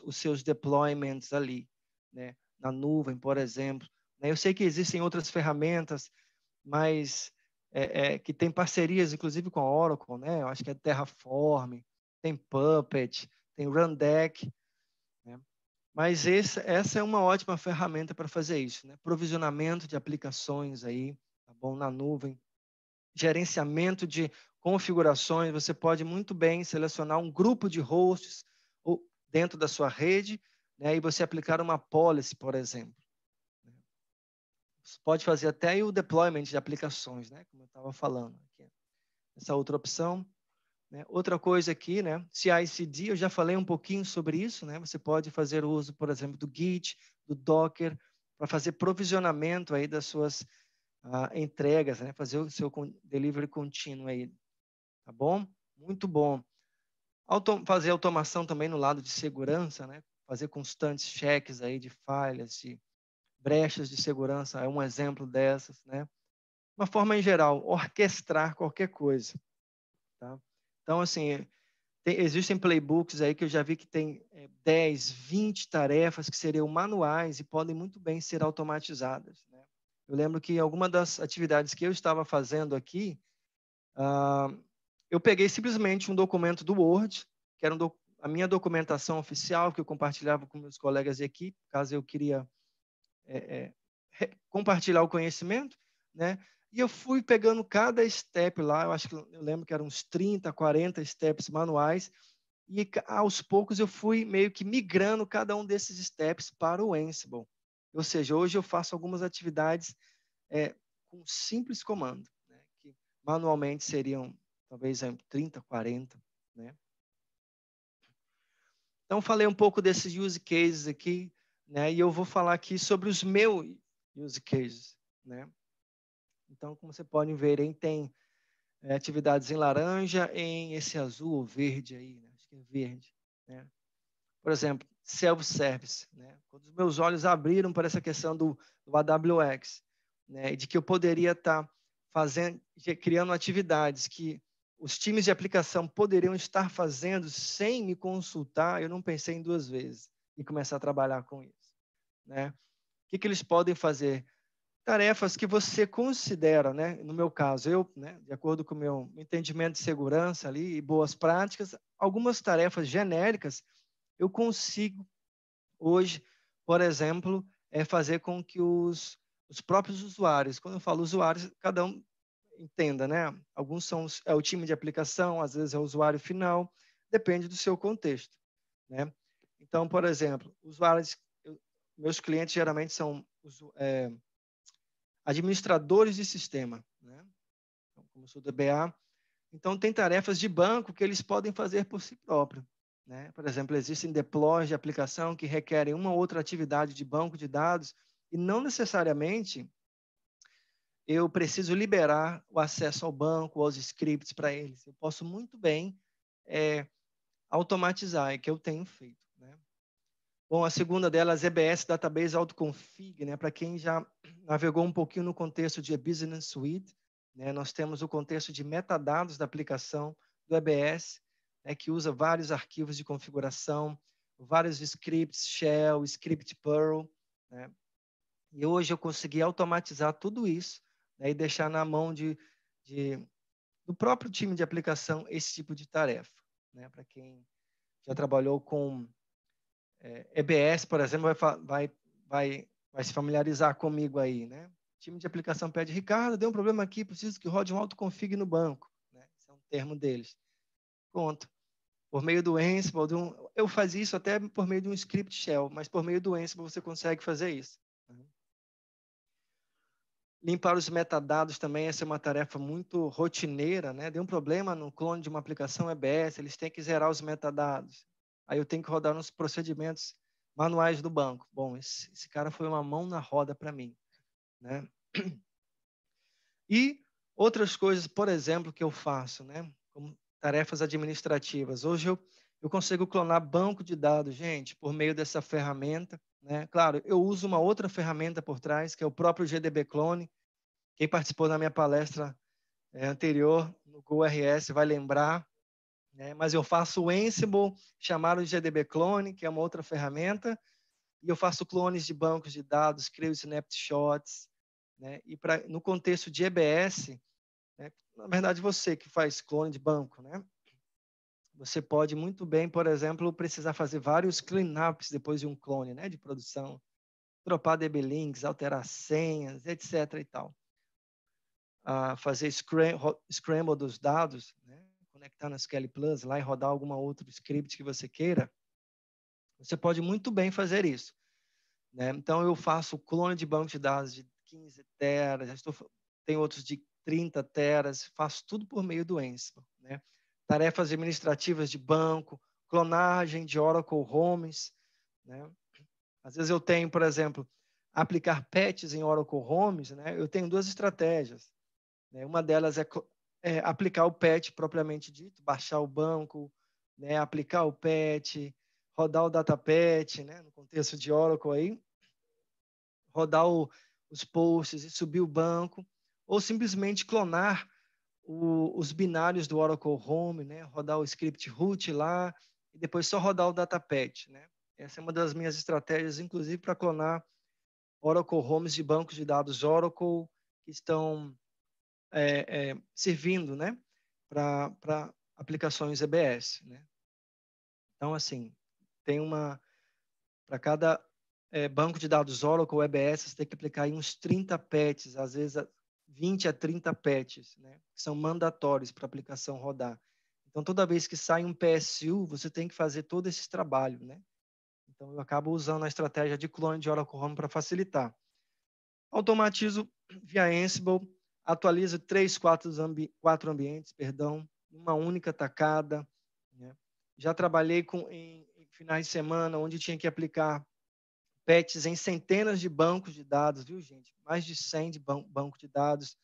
os seus deployments ali, né? Na nuvem, por exemplo. Né? Eu sei que existem outras ferramentas, mas que tem parcerias, inclusive com a Oracle, né? Eu acho que é Terraform, tem Puppet, tem Rundeck, né? Mas essa é uma ótima ferramenta para fazer isso, né? Provisionamento de aplicações aí, tá bom? Na nuvem, gerenciamento de configurações, você pode muito bem selecionar um grupo de hosts dentro da sua rede, né? E você aplicar uma policy, por exemplo. Você pode fazer até o deployment de aplicações, né? Como eu estava falando aqui. Essa outra opção. Né? Outra coisa aqui, né? CI/CD, eu já falei um pouquinho sobre isso, né? Você pode fazer uso, por exemplo, do Git, do Docker, para fazer provisionamento aí das suas entregas, né? Fazer o seu delivery contínuo aí, tá bom? Muito bom. Fazer automação também no lado de segurança, né? Fazer constantes checks aí de falhas, de brechas de segurança, é um exemplo dessas, né? Uma forma em geral, orquestrar qualquer coisa, tá? Então, assim, existem playbooks aí que eu já vi que tem 10, 20 tarefas que seriam manuais e podem muito bem ser automatizadas, né? Eu lembro que alguma das atividades que eu estava fazendo aqui, eu peguei simplesmente um documento do Word, que era a minha documentação oficial, que eu compartilhava com meus colegas de equipe, caso eu queria compartilhar o conhecimento, né? E eu fui pegando cada step lá, eu lembro que eram uns 30, 40 steps manuais, e aos poucos eu fui meio que migrando cada um desses steps para o Ansible. Ou seja, hoje eu faço algumas atividades com simples comando, né? Que manualmente seriam talvez 30, 40, né? Então, falei um pouco desses use cases aqui, né? E eu vou falar aqui sobre os meus use cases, né? Então, como vocês podem ver, tem atividades em laranja, em esse azul ou verde aí, né? Acho que é verde, né? Por exemplo, self-service, né? Quando os meus olhos abriram para essa questão do AWS, né? E de que eu poderia estar criando atividades que os times de aplicação poderiam estar fazendo sem me consultar, eu não pensei em duas vezes e começar a trabalhar com isso, né? O que eles podem fazer? Tarefas que você considera, né? No meu caso, né, de acordo com o meu entendimento de segurança ali e boas práticas, algumas tarefas genéricas eu consigo hoje, por exemplo, fazer com que os próprios usuários, quando eu falo usuários, cada um entenda, né? Alguns são o time de aplicação, às vezes é o usuário final, depende do seu contexto, né? Então, por exemplo, meus clientes geralmente são administradores de sistema, né? Então, como eu sou DBA, Então, tem tarefas de banco que eles podem fazer por si próprio, né? Por exemplo, existem deploys de aplicação que requerem uma ou outra atividade de banco de dados e não necessariamente eu preciso liberar o acesso ao banco, aos scripts para eles. Eu posso muito bem automatizar, é que eu tenho feito, né? Bom, a segunda delas é EBS Database Autoconfig, né? Para quem já navegou um pouquinho no contexto de Business Suite, né? Nós temos o contexto de metadados da aplicação do EBS, né? Que usa vários arquivos de configuração, vários scripts Shell, script Perl, né? E hoje eu consegui automatizar tudo isso, né? E deixar na mão do próprio time de aplicação esse tipo de tarefa, né? Para quem já trabalhou com EBS, por exemplo, vai se familiarizar comigo aí, né? O time de aplicação pede, Ricardo, deu um problema aqui, preciso que rode um autoconfig no banco, né? Esse é um termo deles. Pronto. Por meio do Ansible, eu fazia isso até por meio de um script shell, mas por meio do Ansible você consegue fazer isso, né? Limpar os metadados também, essa é uma tarefa muito rotineira, né? Deu um problema no clone de uma aplicação EBS, eles têm que zerar os metadados. Aí eu tenho que rodar nos procedimentos manuais do banco. Bom, esse cara foi uma mão na roda para mim, né? E outras coisas, por exemplo, que eu faço, né? Como tarefas administrativas. Hoje eu consigo clonar banco de dados, gente, por meio dessa ferramenta, né? Claro, eu uso uma outra ferramenta por trás, que é o próprio GDB Clone. Quem participou da minha palestra anterior no GoRS vai lembrar, né? Mas eu faço o Ansible, chamado de GDB Clone, que é uma outra ferramenta, e eu faço clones de bancos de dados, crio snapshots, né? E no contexto de EBS, né? Na verdade, você que faz clone de banco, né? Você pode muito bem, por exemplo, precisar fazer vários cleanups depois de um clone, né? De produção, dropar DB links, alterar senhas, etc. e tal. Fazer scramble dos dados, né? Conectar no SQL Plus lá e rodar algum outro script que você queira, você pode muito bem fazer isso, né? Então, eu faço clone de banco de dados de 15 teras, tem outros de 30 teras, faço tudo por meio do Ansible, né? Tarefas administrativas de banco, clonagem de Oracle Homes, né? Às vezes eu tenho, por exemplo, aplicar patches em Oracle Homes, né? Eu tenho duas estratégias. Uma delas é aplicar o patch propriamente dito, baixar o banco, né, aplicar o patch, rodar o data patch, né, no contexto de Oracle aí, rodar os posts e subir o banco, ou simplesmente clonar os binários do Oracle Home, né, rodar o script root lá e depois só rodar o data patch, né. Essa é uma das minhas estratégias, inclusive para clonar Oracle Homes de bancos de dados Oracle que estão servindo, né, para aplicações EBS, né? Então, assim, tem para cada banco de dados Oracle ou EBS, você tem que aplicar aí uns 30 patches, às vezes 20 a 30 patches, né, que são mandatórios para a aplicação rodar. Então, toda vez que sai um PSU, você tem que fazer todo esse trabalho, né? Então, eu acabo usando a estratégia de clone de Oracle Home para facilitar. Automatizo via Ansible, atualiza 4 ambientes, uma única tacada, né? Já trabalhei em finais de semana, onde tinha que aplicar patches em centenas de bancos de dados, viu, gente? Mais de 100 de banco de dados.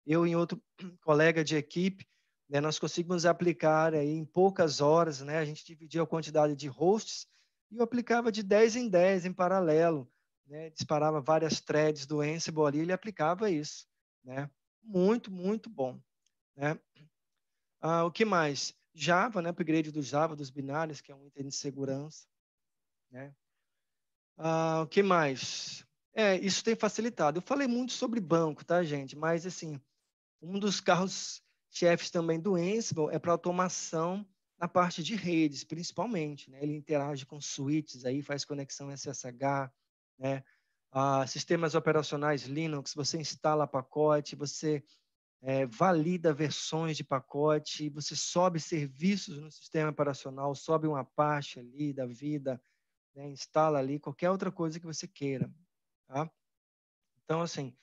Eu e outro colega de equipe, né, nós conseguimos aplicar aí em poucas horas, né? A gente dividia a quantidade de hosts e eu aplicava de 10 em 10 em paralelo, né? Disparava várias threads do Ansible ali, ele aplicava isso, né? Muito, muito bom, né? O que mais? Java, né? Upgrade do Java, dos binários, que é um item de segurança, né? O que mais? Isso tem facilitado. Eu falei muito sobre banco, tá, gente? Mas, assim, um dos carros-chefes também do Ansible é para automação na parte de redes, principalmente, né? Ele interage com switches, aí faz conexão SSH, né? Sistemas operacionais Linux, você instala pacote, você valida versões de pacote, você sobe serviços no sistema operacional, sobe uma Apache ali da vida, né? Instala ali qualquer outra coisa que você queira, tá? Então, assim,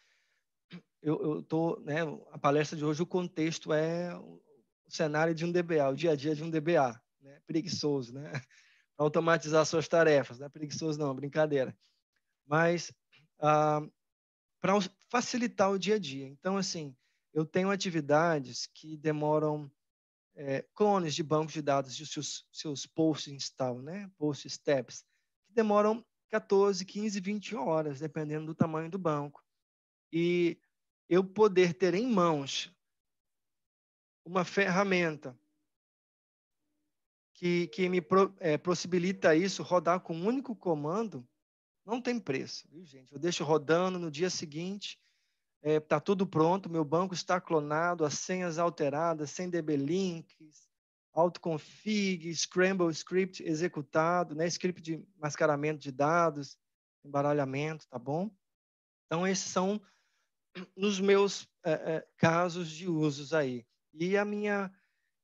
eu tô, né, a palestra de hoje, o contexto é cenário de um DBA, o dia a dia de um DBA, né? Preguiçoso, né? Automatizar suas tarefas, não é preguiçoso não, brincadeira. Mas para facilitar o dia a dia. Então, assim, eu tenho atividades que demoram clones de bancos de dados de seus post install, né? Post steps, que demoram 14, 15, 20 horas, dependendo do tamanho do banco. E eu poder ter em mãos uma ferramenta que me possibilita isso, rodar com um único comando, não tem preço, viu, gente? Eu deixo rodando, no dia seguinte, está tudo pronto, meu banco está clonado, as senhas alteradas, sem DB links, autoconfig, scramble script executado, né? Script de mascaramento de dados, embaralhamento, tá bom? Então, esses são os meus casos de usos aí. E a minha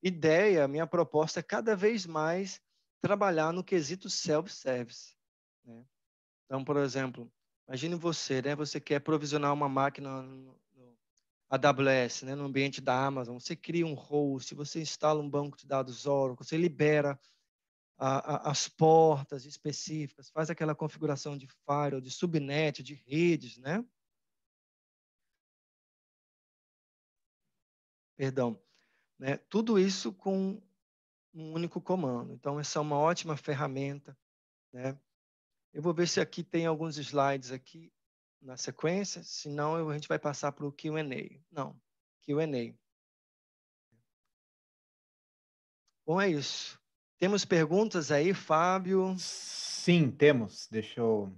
ideia, a minha proposta é cada vez mais trabalhar no quesito self-service, né? Então, por exemplo, imagine você, né? Você quer provisionar uma máquina no AWS, né? No ambiente da Amazon. Você cria um host, você instala um banco de dados Oracle, você libera as portas específicas, faz aquela configuração de firewall, de subnet, de redes, né? Perdão. Né? Tudo isso com um único comando. Então, essa é uma ótima ferramenta, né? Eu vou ver se aqui tem alguns slides aqui na sequência, senão a gente vai passar para o Q&A. Não, Q&A. Bom, é isso. Temos perguntas aí, Fábio? Sim, temos. Deixa eu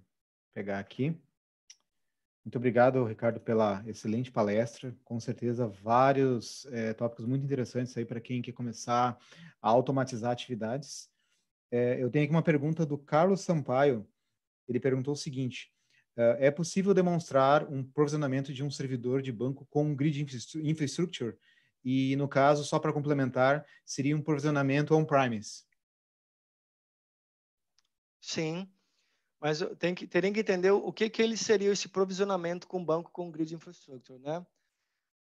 pegar aqui. Muito obrigado, Ricardo, pela excelente palestra. Com certeza, vários tópicos muito interessantes aí para quem quer começar a automatizar atividades. Eu tenho aqui uma pergunta do Carlos Sampaio. Ele perguntou o seguinte: é possível demonstrar um provisionamento de um servidor de banco com um grid infrastructure? E, no caso, só para complementar, seria um provisionamento on-premise? Sim, mas teria que entender o que ele seria esse provisionamento com banco com grid infrastructure, né?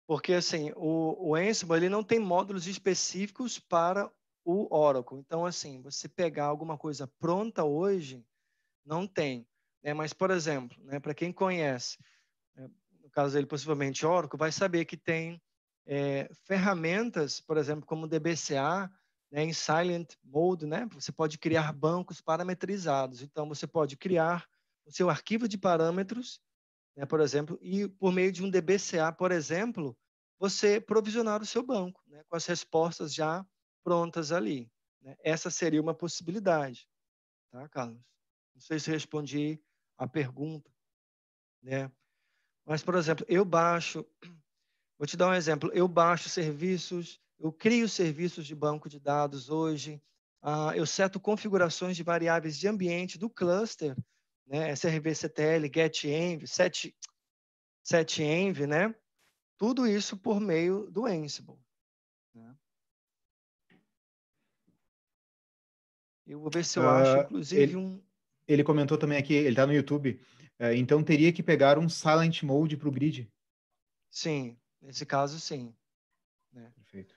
Porque, assim, o Ansible, ele não tem módulos específicos para o Oracle. Então, assim, você pegar alguma coisa pronta hoje, não tem. Né? Mas, por exemplo, né, para quem conhece, no caso dele, possivelmente Oracle, vai saber que tem ferramentas, por exemplo, como o DBCA, né, em silent mode, né? Você pode criar bancos parametrizados. Então, você pode criar o seu arquivo de parâmetros, né, por exemplo, e por meio de um DBCA, por exemplo, você provisionar o seu banco, né, com as respostas já prontas ali. Né? Essa seria uma possibilidade. Tá, Carlos? Não sei se respondi a pergunta, né? Mas, por exemplo, vou te dar um exemplo, eu baixo serviços, eu crio serviços de banco de dados hoje, eu seto configurações de variáveis de ambiente do cluster, né? SRV-CTL, GetEnv, SetEnv, né? Tudo isso por meio do Ansible. Né? Eu vou ver se eu acho, inclusive, Ele comentou também aqui, ele está no YouTube, então teria que pegar um silent mode para o grid? Sim, nesse caso, sim. Né? Perfeito.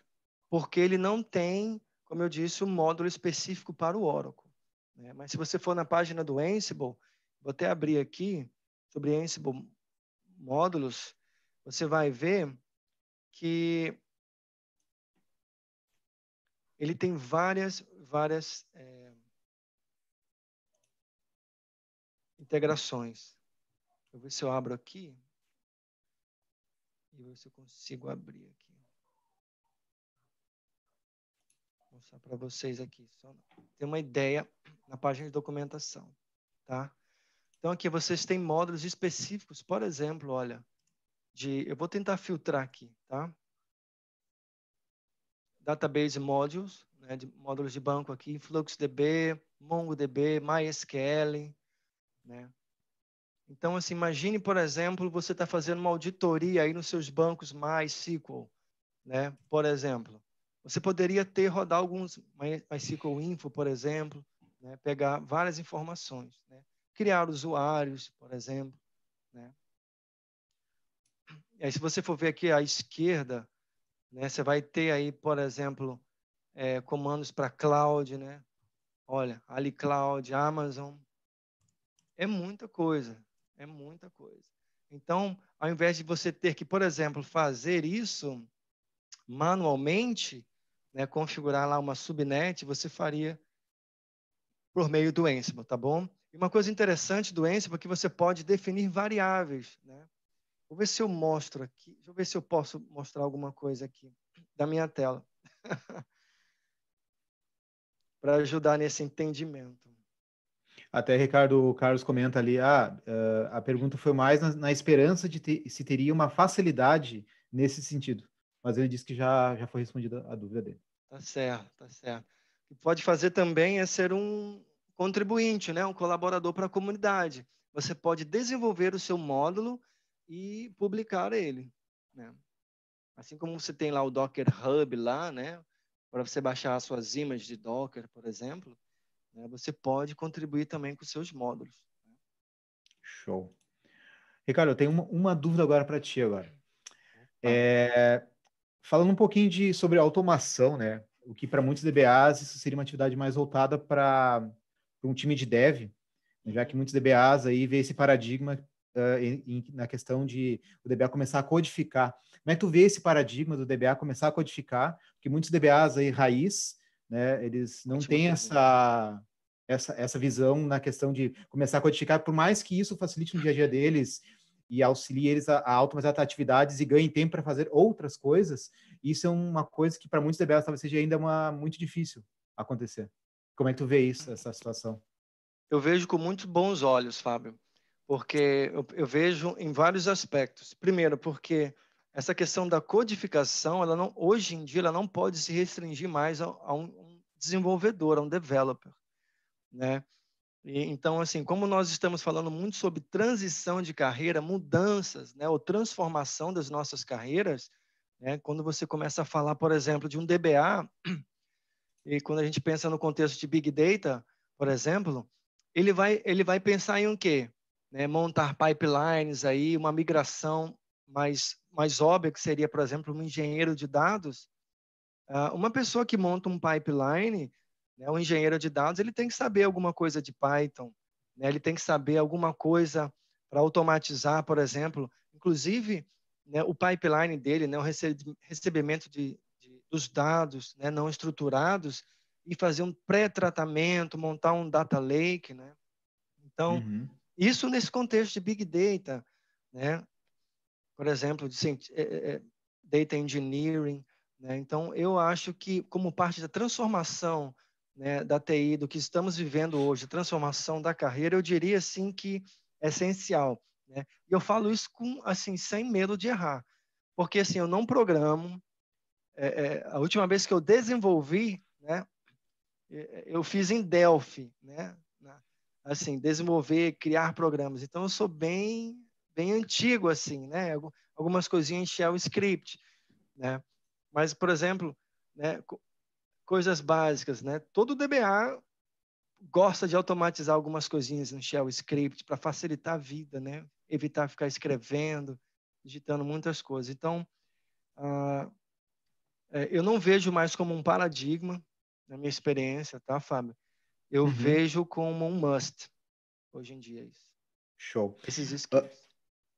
Porque ele não tem, como eu disse, um módulo específico para o Oracle. Né? Mas se você for na página do Ansible, vou até abrir aqui, sobre Ansible módulos, você vai ver que ele tem várias integrações. Vou ver se eu abro aqui e ver se eu consigo abrir aqui. Vou mostrar para vocês aqui, só ter uma ideia na página de documentação, tá? Então aqui vocês têm módulos específicos, por exemplo, olha, eu vou tentar filtrar aqui, tá? Database modules, né, de módulos de banco aqui, FluxDB, MongoDB, MySQL, né? Então, assim, imagine, por exemplo, você está fazendo uma auditoria aí nos seus bancos MySQL, né? Por exemplo, você poderia rodar alguns MySQL Info, por exemplo, né? Pegar várias informações, né? Criar usuários, por exemplo, né? E aí, se você for ver aqui à esquerda, né? Você vai ter aí, por exemplo, comandos para cloud, né? Olha, Ali Cloud, Amazon, é muita coisa, é muita coisa. Então, ao invés de você ter que, por exemplo, fazer isso manualmente, né, configurar lá uma subnet, você faria por meio do Ansible, tá bom? E uma coisa interessante do Ansible é que você pode definir variáveis, né? Vou ver se eu mostro aqui, deixa eu ver se eu posso mostrar alguma coisa aqui da minha tela, para ajudar nesse entendimento. Até Ricardo Carlos comenta ali, a pergunta foi mais na esperança de se teria uma facilidade nesse sentido. Mas ele disse que já foi respondida a dúvida dele. Tá certo, tá certo. O que pode fazer também é ser um contribuinte, né? Um colaborador para a comunidade. Você pode desenvolver o seu módulo e publicar ele, né? Assim como você tem lá o Docker Hub lá, né? Para você baixar as suas imagens de Docker, por exemplo, né? Você pode contribuir também com os seus módulos. Show. Ricardo, eu tenho uma dúvida agora para ti agora. Falando um pouquinho sobre automação, né? O que para muitos DBAs isso seria uma atividade mais voltada para um time de dev, já que muitos DBAs aí vê esse paradigma na questão de o DBA começar a codificar. Como é que tu vê esse paradigma do DBA começar a codificar? Porque muitos DBAs aí raiz, né? Eles não têm essa visão na questão de começar a codificar, por mais que isso facilite no dia a dia deles e auxilie eles a automatizar atividades e ganhem tempo para fazer outras coisas, isso é uma coisa que para muitos DBAs talvez seja ainda muito difícil acontecer. Como é que tu vê isso, essa situação? Eu vejo com muito bons olhos, Fábio, porque eu vejo em vários aspectos. Primeiro, porque essa questão da codificação, hoje em dia, ela não pode se restringir mais a um desenvolvedor, a um developer, né? Então, assim, como nós estamos falando muito sobre transição de carreira, mudanças, né, ou transformação das nossas carreiras, né, quando você começa a falar, por exemplo, de um DBA, e quando a gente pensa no contexto de Big Data, por exemplo, ele vai pensar em o quê? Né, montar pipelines aí, uma migração mais óbvia, que seria, por exemplo, um engenheiro de dados. Uma pessoa que monta um pipeline, né, um engenheiro de dados, ele tem que saber alguma coisa de Python, né, ele tem que saber alguma coisa para automatizar, por exemplo, inclusive, né, o pipeline dele, né, o recebimento dos dados, né, não estruturados, e fazer um pré-tratamento, montar um data lake, né? Então, isso nesse contexto de Big Data, né? Por exemplo, de Data Engineering, né? Então, eu acho que, como parte da transformação, né, da TI, do que estamos vivendo hoje, transformação da carreira, eu diria, assim, que é essencial, né? E eu falo isso assim, sem medo de errar, porque, assim, eu não programo. A última vez que eu desenvolvi, né, eu fiz em Delphi, né? Assim, desenvolver, criar programas. Então, eu sou bem antigo, assim, né? Algumas coisinhas em Shell Script, né? Mas, por exemplo, né, coisas básicas, né? Todo DBA gosta de automatizar algumas coisinhas no Shell Script para facilitar a vida, né? Evitar ficar escrevendo, digitando muitas coisas. Então, eu não vejo mais como um paradigma, na minha experiência, tá, Fábio? Eu vejo como um must, hoje em dia, isso. Show. Esses skills.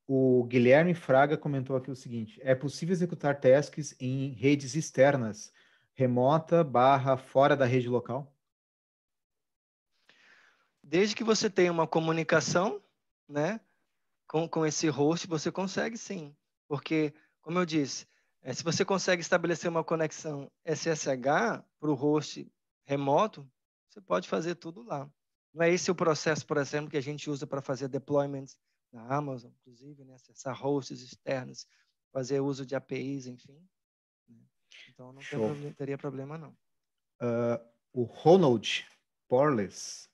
O Guilherme Fraga comentou aqui o seguinte: é possível executar tasks em redes externas, remota / fora da rede local? Desde que você tenha uma comunicação, né, com esse host, você consegue sim. Porque, como eu disse, se você consegue estabelecer uma conexão SSH para o host remoto, você pode fazer tudo lá. Não é esse o processo, por exemplo, que a gente usa para fazer deployments na Amazon, inclusive, né, acessar hosts externos, fazer uso de APIs, enfim. Então, não teria problema, não. O Ronald Porles,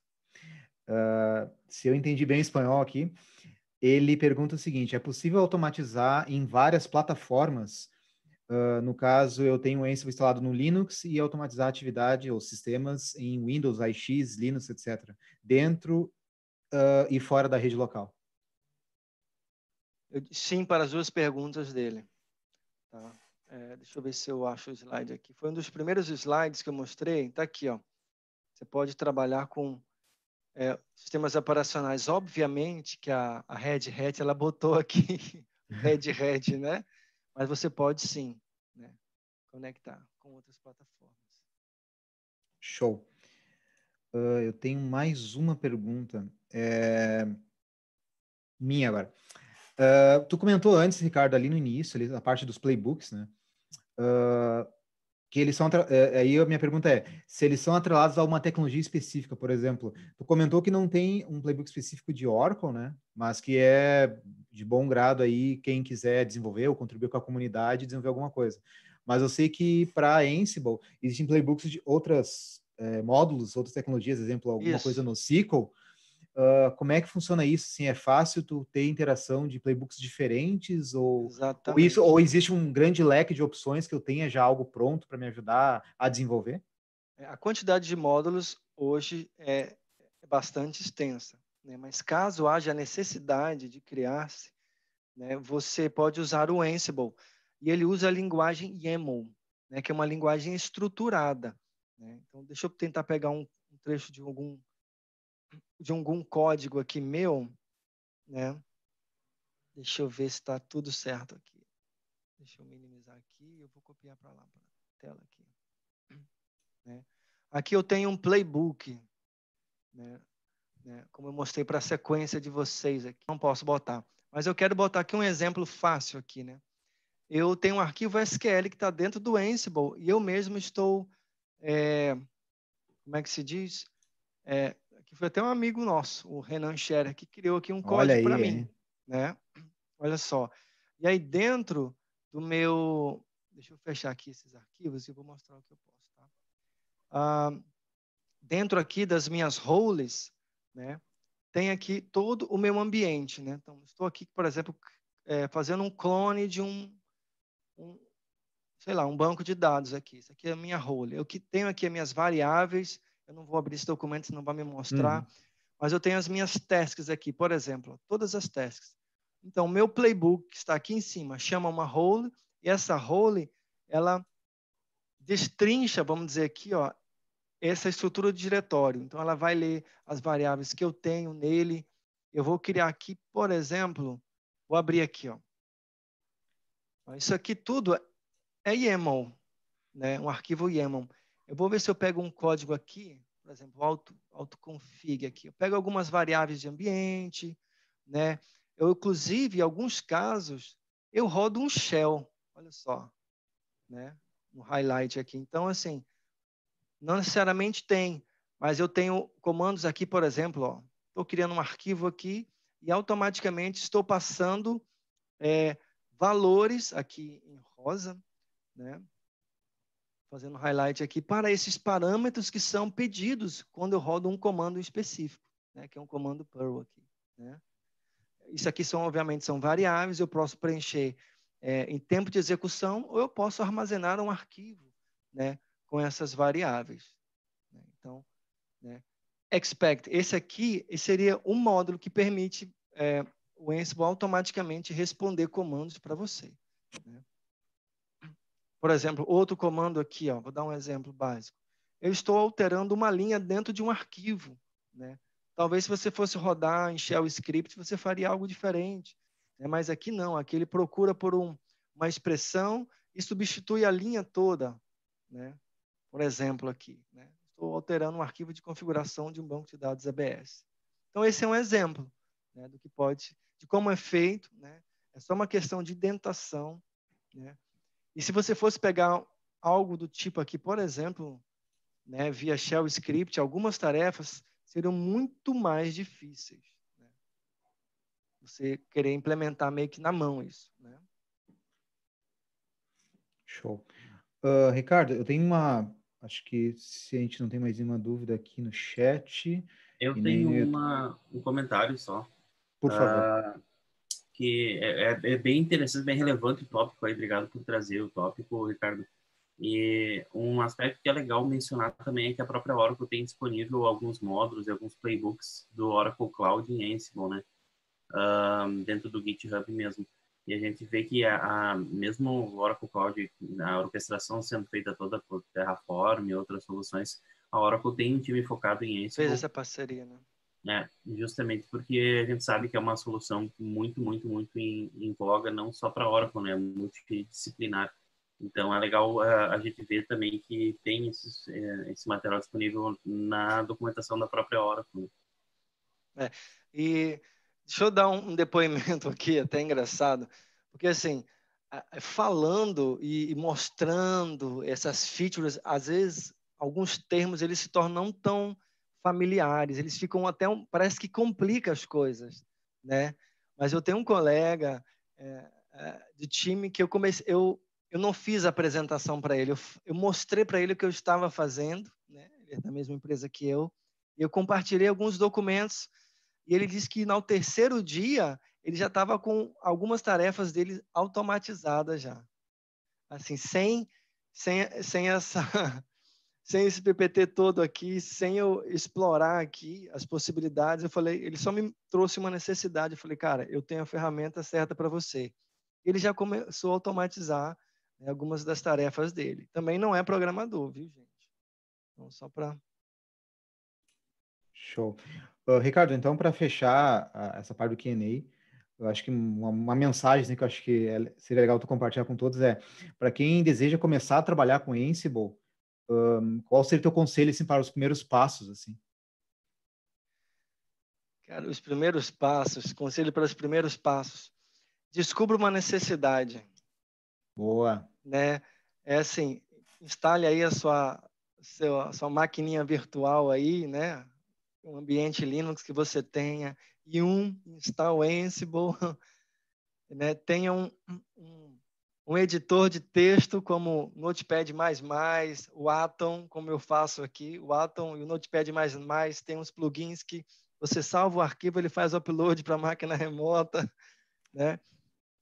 se eu entendi bem o espanhol aqui, ele pergunta o seguinte: é possível automatizar em várias plataformas? No caso, eu tenho o Ansible instalado no Linux e automatizar a atividade ou sistemas em Windows, AIX, Linux, etc., dentro e fora da rede local. Sim, para as duas perguntas dele. Tá? Deixa eu ver se eu acho o slide aqui. Foi um dos primeiros slides que eu mostrei. Está aqui, ó. Você pode trabalhar com sistemas operacionais. Obviamente que a Red Hat ela botou aqui o Red Hat, né? Mas você pode sim, né, conectar com outras plataformas. Show. Eu tenho mais uma pergunta. Minha agora. Tu comentou antes, Ricardo, ali no início, ali, a parte dos playbooks, né? Que eles são. Aí a minha pergunta é: se eles são atrelados a uma tecnologia específica, por exemplo. Tu comentou que não tem um playbook específico de Oracle, né? Mas que é de bom grado aí, quem quiser desenvolver ou contribuir com a comunidade, desenvolver alguma coisa. Mas eu sei que para Ansible existem playbooks de outras módulos, outras tecnologias, exemplo, alguma coisa no SQL. Como é que funciona isso? Assim, é fácil tu ter interação de playbooks diferentes ou existe um grande leque de opções que eu tenha já algo pronto para me ajudar a desenvolver? A quantidade de módulos hoje é bastante extensa, né? Mas caso haja necessidade de criar-se, né, você pode usar o Ansible e ele usa a linguagem YAML, né, que é uma linguagem estruturada, né? Então, deixa eu tentar pegar um trecho de algum código aqui meu, né? Deixa eu ver se está tudo certo aqui. Deixa eu minimizar aqui, eu vou copiar para lá, para a tela aqui. Né? Aqui eu tenho um playbook, né? Como eu mostrei para a sequência de vocês aqui. Não posso botar, mas eu quero botar aqui um exemplo fácil aqui, né? Eu tenho um arquivo SQL que está dentro do Ansible e eu mesmo estou, como é que se diz? Aqui foi até um amigo nosso, o Renan Scherer, que criou aqui um código para mim, né? Olha só. E aí dentro do meu, deixa eu fechar aqui esses arquivos e vou mostrar o que eu posso, tá? Dentro aqui das minhas roles, né? Tem aqui todo o meu ambiente, né? Então estou aqui, por exemplo, fazendo um clone de sei lá, um banco de dados aqui. Isso aqui é a minha role. Eu que tenho aqui as minhas variáveis. Eu não vou abrir esse documento, senão vai me mostrar. Mas eu tenho as minhas tasks aqui, por exemplo, todas as tasks. Então, o meu playbook que está aqui em cima chama uma role, e essa role, ela destrincha, vamos dizer aqui, ó, essa estrutura de diretório. Então, ela vai ler as variáveis que eu tenho nele. Eu vou criar aqui, por exemplo, vou abrir aqui, ó. Isso aqui tudo é YAML, né? Um arquivo YAML. Eu vou ver se eu pego um código aqui, por exemplo, autoconfig aqui. Eu pego algumas variáveis de ambiente, né? Eu, inclusive, em alguns casos, eu rodo um shell, olha só, né? Um highlight aqui. Então, assim, não necessariamente tem, mas eu tenho comandos aqui, por exemplo, ó, estou criando um arquivo aqui e automaticamente estou passando valores aqui em rosa, né? Fazendo highlight aqui para esses parâmetros que são pedidos quando eu rodo um comando específico, né? Que é um comando Perl aqui, né? Isso aqui obviamente são variáveis, eu posso preencher em tempo de execução ou eu posso armazenar um arquivo, né, com essas variáveis. Então, né, expect, esse aqui seria um módulo que permite o Ansible automaticamente responder comandos para você, né? Por exemplo, outro comando aqui, ó, vou dar um exemplo básico. Eu estou alterando uma linha dentro de um arquivo, né? Talvez se você fosse rodar em Shell Script, você faria algo diferente, né? Mas aqui não, aqui ele procura por uma expressão e substitui a linha toda, né? Por exemplo aqui, né? Estou alterando um arquivo de configuração de um banco de dados ABS. Então esse é um exemplo, né, de como é feito, né? É só uma questão de indentação, né? E se você fosse pegar algo do tipo aqui, por exemplo, né, via Shell Script, algumas tarefas seriam muito mais difíceis, né? Você querer implementar meio que na mão isso, né? Show. Ricardo, eu tenho acho que se a gente não tem mais nenhuma dúvida aqui no chat. Eu tenho um comentário só. Por favor. Que é bem interessante, bem relevante o tópico aí. Obrigado por trazer o tópico, Ricardo. E um aspecto que é legal mencionar também é que a própria Oracle tem disponível alguns módulos e alguns playbooks do Oracle Cloud em Ansible, né? Dentro do GitHub mesmo. E a gente vê que mesmo o Oracle Cloud, a orquestração sendo feita toda por Terraform e outras soluções, a Oracle tem um time focado em Ansible. Fez essa parceria, né? Justamente porque a gente sabe que é uma solução muito em voga, não só para Oracle, né? Multidisciplinar. Então, é legal a gente ver também que tem esse material disponível na documentação da própria Oracle. E deixa eu dar um depoimento aqui, até engraçado, porque assim, falando e mostrando essas features, às vezes, alguns termos eles se tornam não tão familiares, eles ficam até, parece que complica as coisas, né? Mas eu tenho um colega de time que eu não fiz a apresentação para ele, eu mostrei para ele o que eu estava fazendo, né? Ele é da mesma empresa que eu, e eu compartilhei alguns documentos, e ele disse que no terceiro dia ele já estava com algumas tarefas dele automatizadas já, assim, sem esse PPT todo aqui, sem eu explorar aqui as possibilidades. Eu falei, ele só me trouxe uma necessidade. Eu falei, cara, eu tenho a ferramenta certa para você. Ele já começou a automatizar, né, algumas das tarefas dele. Também não é programador, viu, gente? Então, só para... Show. Ricardo, então, para fechar essa parte do Q&A, eu acho que uma mensagem, assim, que eu acho que seria legal tu compartilhar com todos para quem deseja começar a trabalhar com Ansible, qual seria o teu conselho, assim, para os primeiros passos, assim? Cara, os primeiros passos, conselho para os primeiros passos. Descubra uma necessidade. Boa. Né? É assim, instale aí a sua maquininha virtual aí, né? Um ambiente Linux que você tenha, e install Ansible, né? Tenha um editor de texto como Notepad++, o Atom, como eu faço aqui. O Atom e o Notepad++ tem uns plugins que você salva o arquivo, ele faz o upload para a máquina remota, né?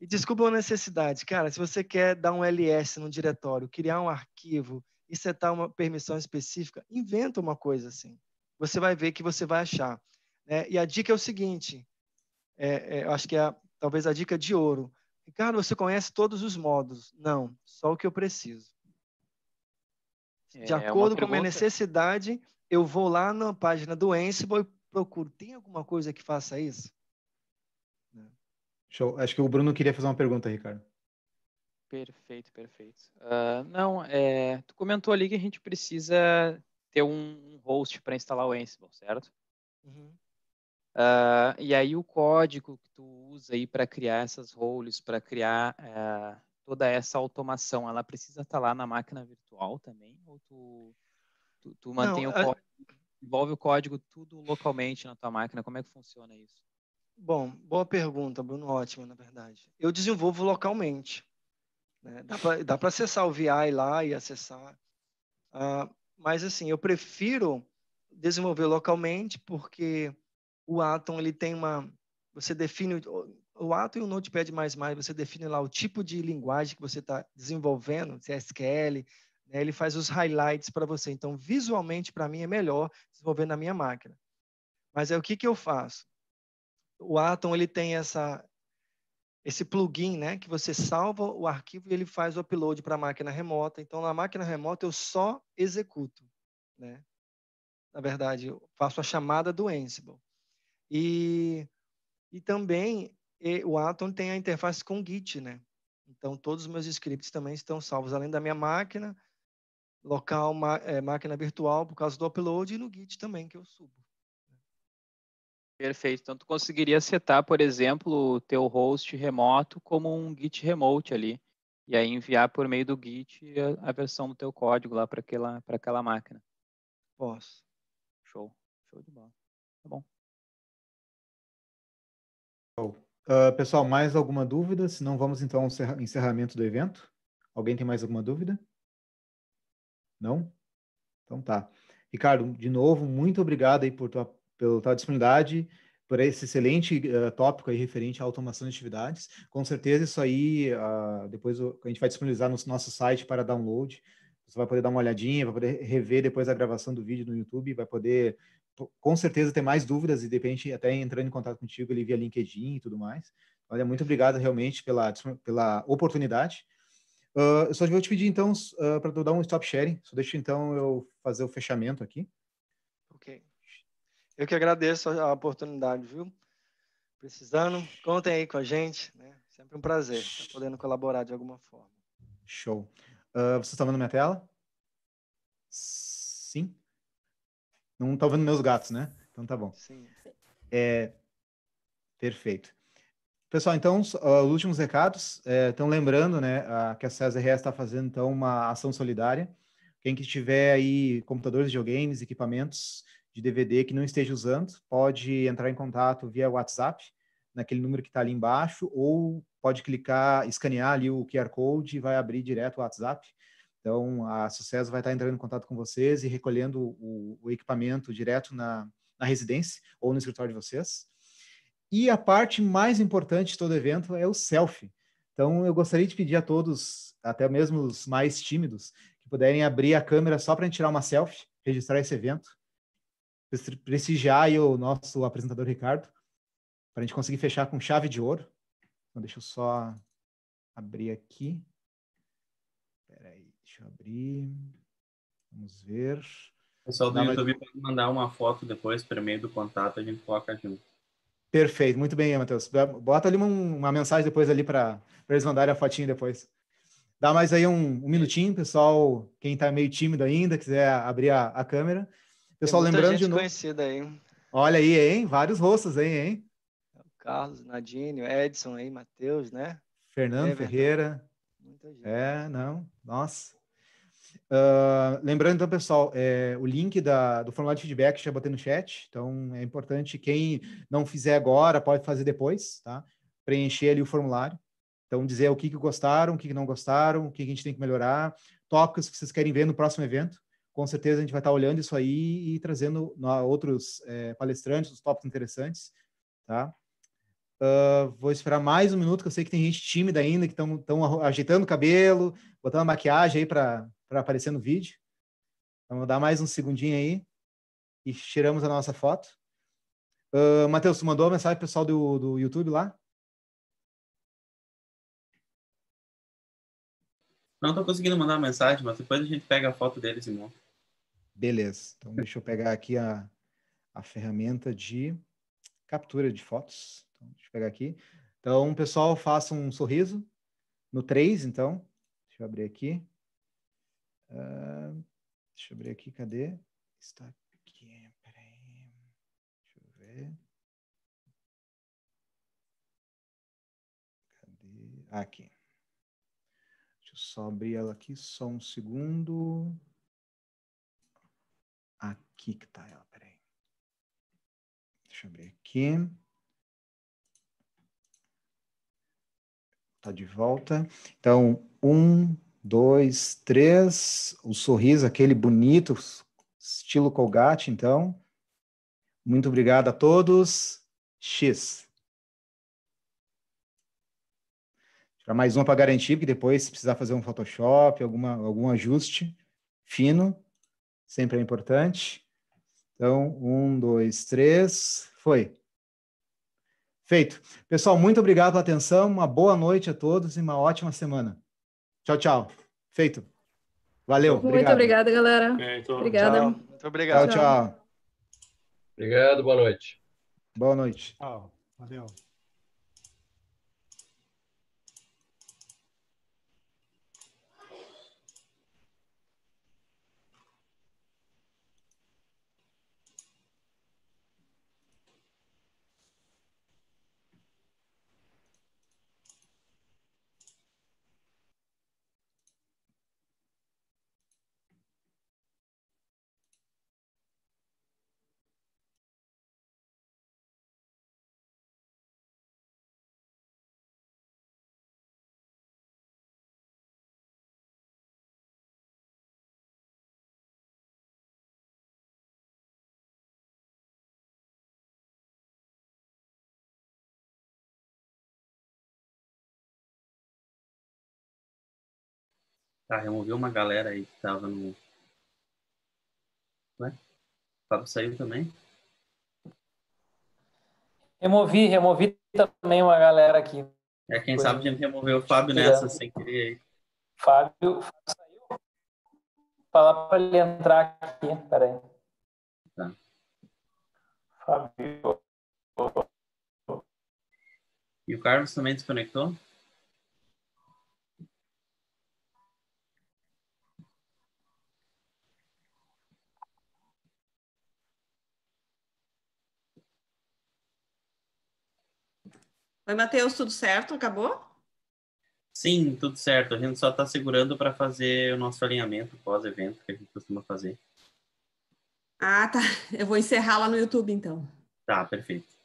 E desculpa uma necessidade, cara, se você quer dar um LS no diretório, criar um arquivo e setar uma permissão específica, inventa uma coisa assim. Você vai ver que você vai achar, né? E a dica é o seguinte, eu acho que talvez a dica de ouro. Ricardo, você conhece todos os módulos? Não, só o que eu preciso. De acordo com a minha necessidade, eu vou lá na página do Ansible e procuro. Tem alguma coisa que faça isso? Show. Acho que o Bruno queria fazer uma pergunta, Ricardo. Perfeito. Não, tu comentou ali que a gente precisa ter um host para instalar o Ansible, certo? Uhum. E aí o código que tu usa aí para criar essas roles, para criar toda essa automação, ela precisa estar lá na máquina virtual também? Ou tu mantém o código, envolve o código tudo localmente na tua máquina? Como é que funciona isso? Bom, boa pergunta, Bruno, ótima, na verdade. Eu desenvolvo localmente, né? Dá para acessar o VI lá e acessar. Mas, assim, eu prefiro desenvolver localmente porque o Atom, ele tem você define... O Atom e o Notepad++, você define lá o tipo de linguagem que você está desenvolvendo, se é SQL, né? Ele faz os highlights para você. Então, visualmente, para mim, é melhor desenvolver na minha máquina. Mas o que eu faço? O Atom, ele tem esse plugin, né, que você salva o arquivo e ele faz o upload para a máquina remota. Então, na máquina remota, eu só executo, né? Na verdade, eu faço a chamada do Ansible. E também o Atom tem a interface com o Git, né? Então, todos os meus scripts também estão salvos, além da minha máquina, local, máquina virtual, por causa do upload, e no Git também, que eu subo. Perfeito. Então, tu conseguiria setar, por exemplo, o teu host remoto como um Git remote ali, e aí enviar por meio do Git a versão do teu código lá para aquela máquina. Posso. Show de bola. Tá bom. Pessoal, mais alguma dúvida? Se não, vamos então ao encerramento do evento. Alguém tem mais alguma dúvida? Não? Então tá. Ricardo, de novo, muito obrigado aí pela tua disponibilidade, por esse excelente tópico aí referente à automação de atividades. Com certeza isso aí, depois a gente vai disponibilizar no nosso site para download. Você vai poder dar uma olhadinha, vai poder rever depois a gravação do vídeo no YouTube, vai poder, com certeza, ter mais dúvidas e, de repente, até entrando em contato contigo ali via LinkedIn e tudo mais. Olha, muito obrigado realmente pela oportunidade. Eu só vou te pedir, então, para tu dar um stop sharing. Só deixa, então, eu fazer o fechamento aqui. Ok. Eu que agradeço a oportunidade, viu? Precisando, contem aí com a gente, né? Sempre um prazer estar podendo colaborar de alguma forma. Show. Você está vendo minha tela? Sim? Não está vendo meus gatos, né? Então tá bom. Sim. Perfeito. Pessoal, então, os últimos recados. Estão lembrando, né, que a César RS está fazendo, então, uma ação solidária. Quem que tiver aí computadores, videogames, equipamentos de DVD que não esteja usando, pode entrar em contato via WhatsApp, naquele número que está ali embaixo, ou pode clicar, escanear ali o QR Code e vai abrir direto o WhatsApp. Então, a Sucesso vai estar entrando em contato com vocês e recolhendo o equipamento direto na residência ou no escritório de vocês. E a parte mais importante de todo evento é o selfie. Então, eu gostaria de pedir a todos, até mesmo os mais tímidos, que puderem abrir a câmera só para a gente tirar uma selfie, registrar esse evento, prestigiar aí o nosso apresentador Ricardo, para a gente conseguir fechar com chave de ouro. Então, deixa eu só abrir aqui. Espera aí, deixa eu abrir. Vamos ver. O pessoal do YouTube pode mandar uma foto depois, por meio do contato, a gente coloca junto. Perfeito, muito bem, Matheus. Bota ali uma mensagem depois ali para eles mandarem a fotinha depois. Dá mais aí um minutinho, pessoal. Quem está meio tímido ainda, quiser abrir a câmera. Pessoal, Tem muita lembrando gente de novo. conhecida aí. Olha aí, hein? Vários rostos aí, hein? O Carlos, Nadine, o Edson aí, Matheus, né? Fernando Everton. Ferreira. Muita gente. Não, nossa. Lembrando, então, pessoal, o link do formulário de feedback já botei no chat. Então, é importante, quem não fizer agora, pode fazer depois, tá? Preencher ali o formulário. Então, dizer o que gostaram, o que não gostaram, o que a gente tem que melhorar, tópicos que vocês querem ver no próximo evento. Com certeza a gente vai estar olhando isso aí e trazendo outros palestrantes, os tópicos interessantes, tá? Vou esperar mais um minuto, que eu sei que tem gente tímida ainda, que estão ajeitando o cabelo, botando maquiagem aí para aparecer no vídeo. Então, vou dar mais um segundinho aí e tiramos a nossa foto. Matheus, tu mandou a mensagem pro pessoal do YouTube lá? Não estou conseguindo mandar mensagem, mas depois a gente pega a foto deles e monta. Beleza. Então, deixa eu pegar aqui a ferramenta de captura de fotos. Então, deixa eu pegar aqui. Então, pessoal, faça um sorriso no 3, então. Deixa eu abrir aqui. Deixa eu abrir aqui, cadê? Está aqui, peraí. Deixa eu ver. Cadê? Aqui. Deixa eu só abrir ela aqui, só um segundo. Aqui que tá ela, peraí. Deixa eu abrir aqui. Tá de volta. Então, 1, 2, 3. O sorriso, aquele bonito, estilo Colgate, então. Muito obrigado a todos. X. Tirar mais uma para garantir, porque depois, se precisar fazer um Photoshop, algum ajuste fino, sempre é importante. Então, 1, 2, 3. Foi. Feito. Pessoal, muito obrigado pela atenção. Uma boa noite a todos e uma ótima semana. Tchau, tchau. Feito. Valeu. Muito obrigada, galera. Obrigada. Tchau. Muito obrigado. Tchau, tchau. Obrigado, boa noite. Boa noite. Tchau. Valeu. Tá, removi uma galera aí que tava no... Ué? Fábio saiu também? Removi também uma galera aqui. Quem sabe a gente removeu o Fábio nessa sem querer aí. Fábio saiu? Falar para ele entrar aqui. Peraí. Tá. Fábio. E o Carlos também desconectou? Oi, Matheus, tudo certo? Acabou? Sim, tudo certo. A gente só está segurando para fazer o nosso alinhamento pós-evento que a gente costuma fazer. Ah, tá. Eu vou encerrar lá no YouTube, então. Tá, perfeito.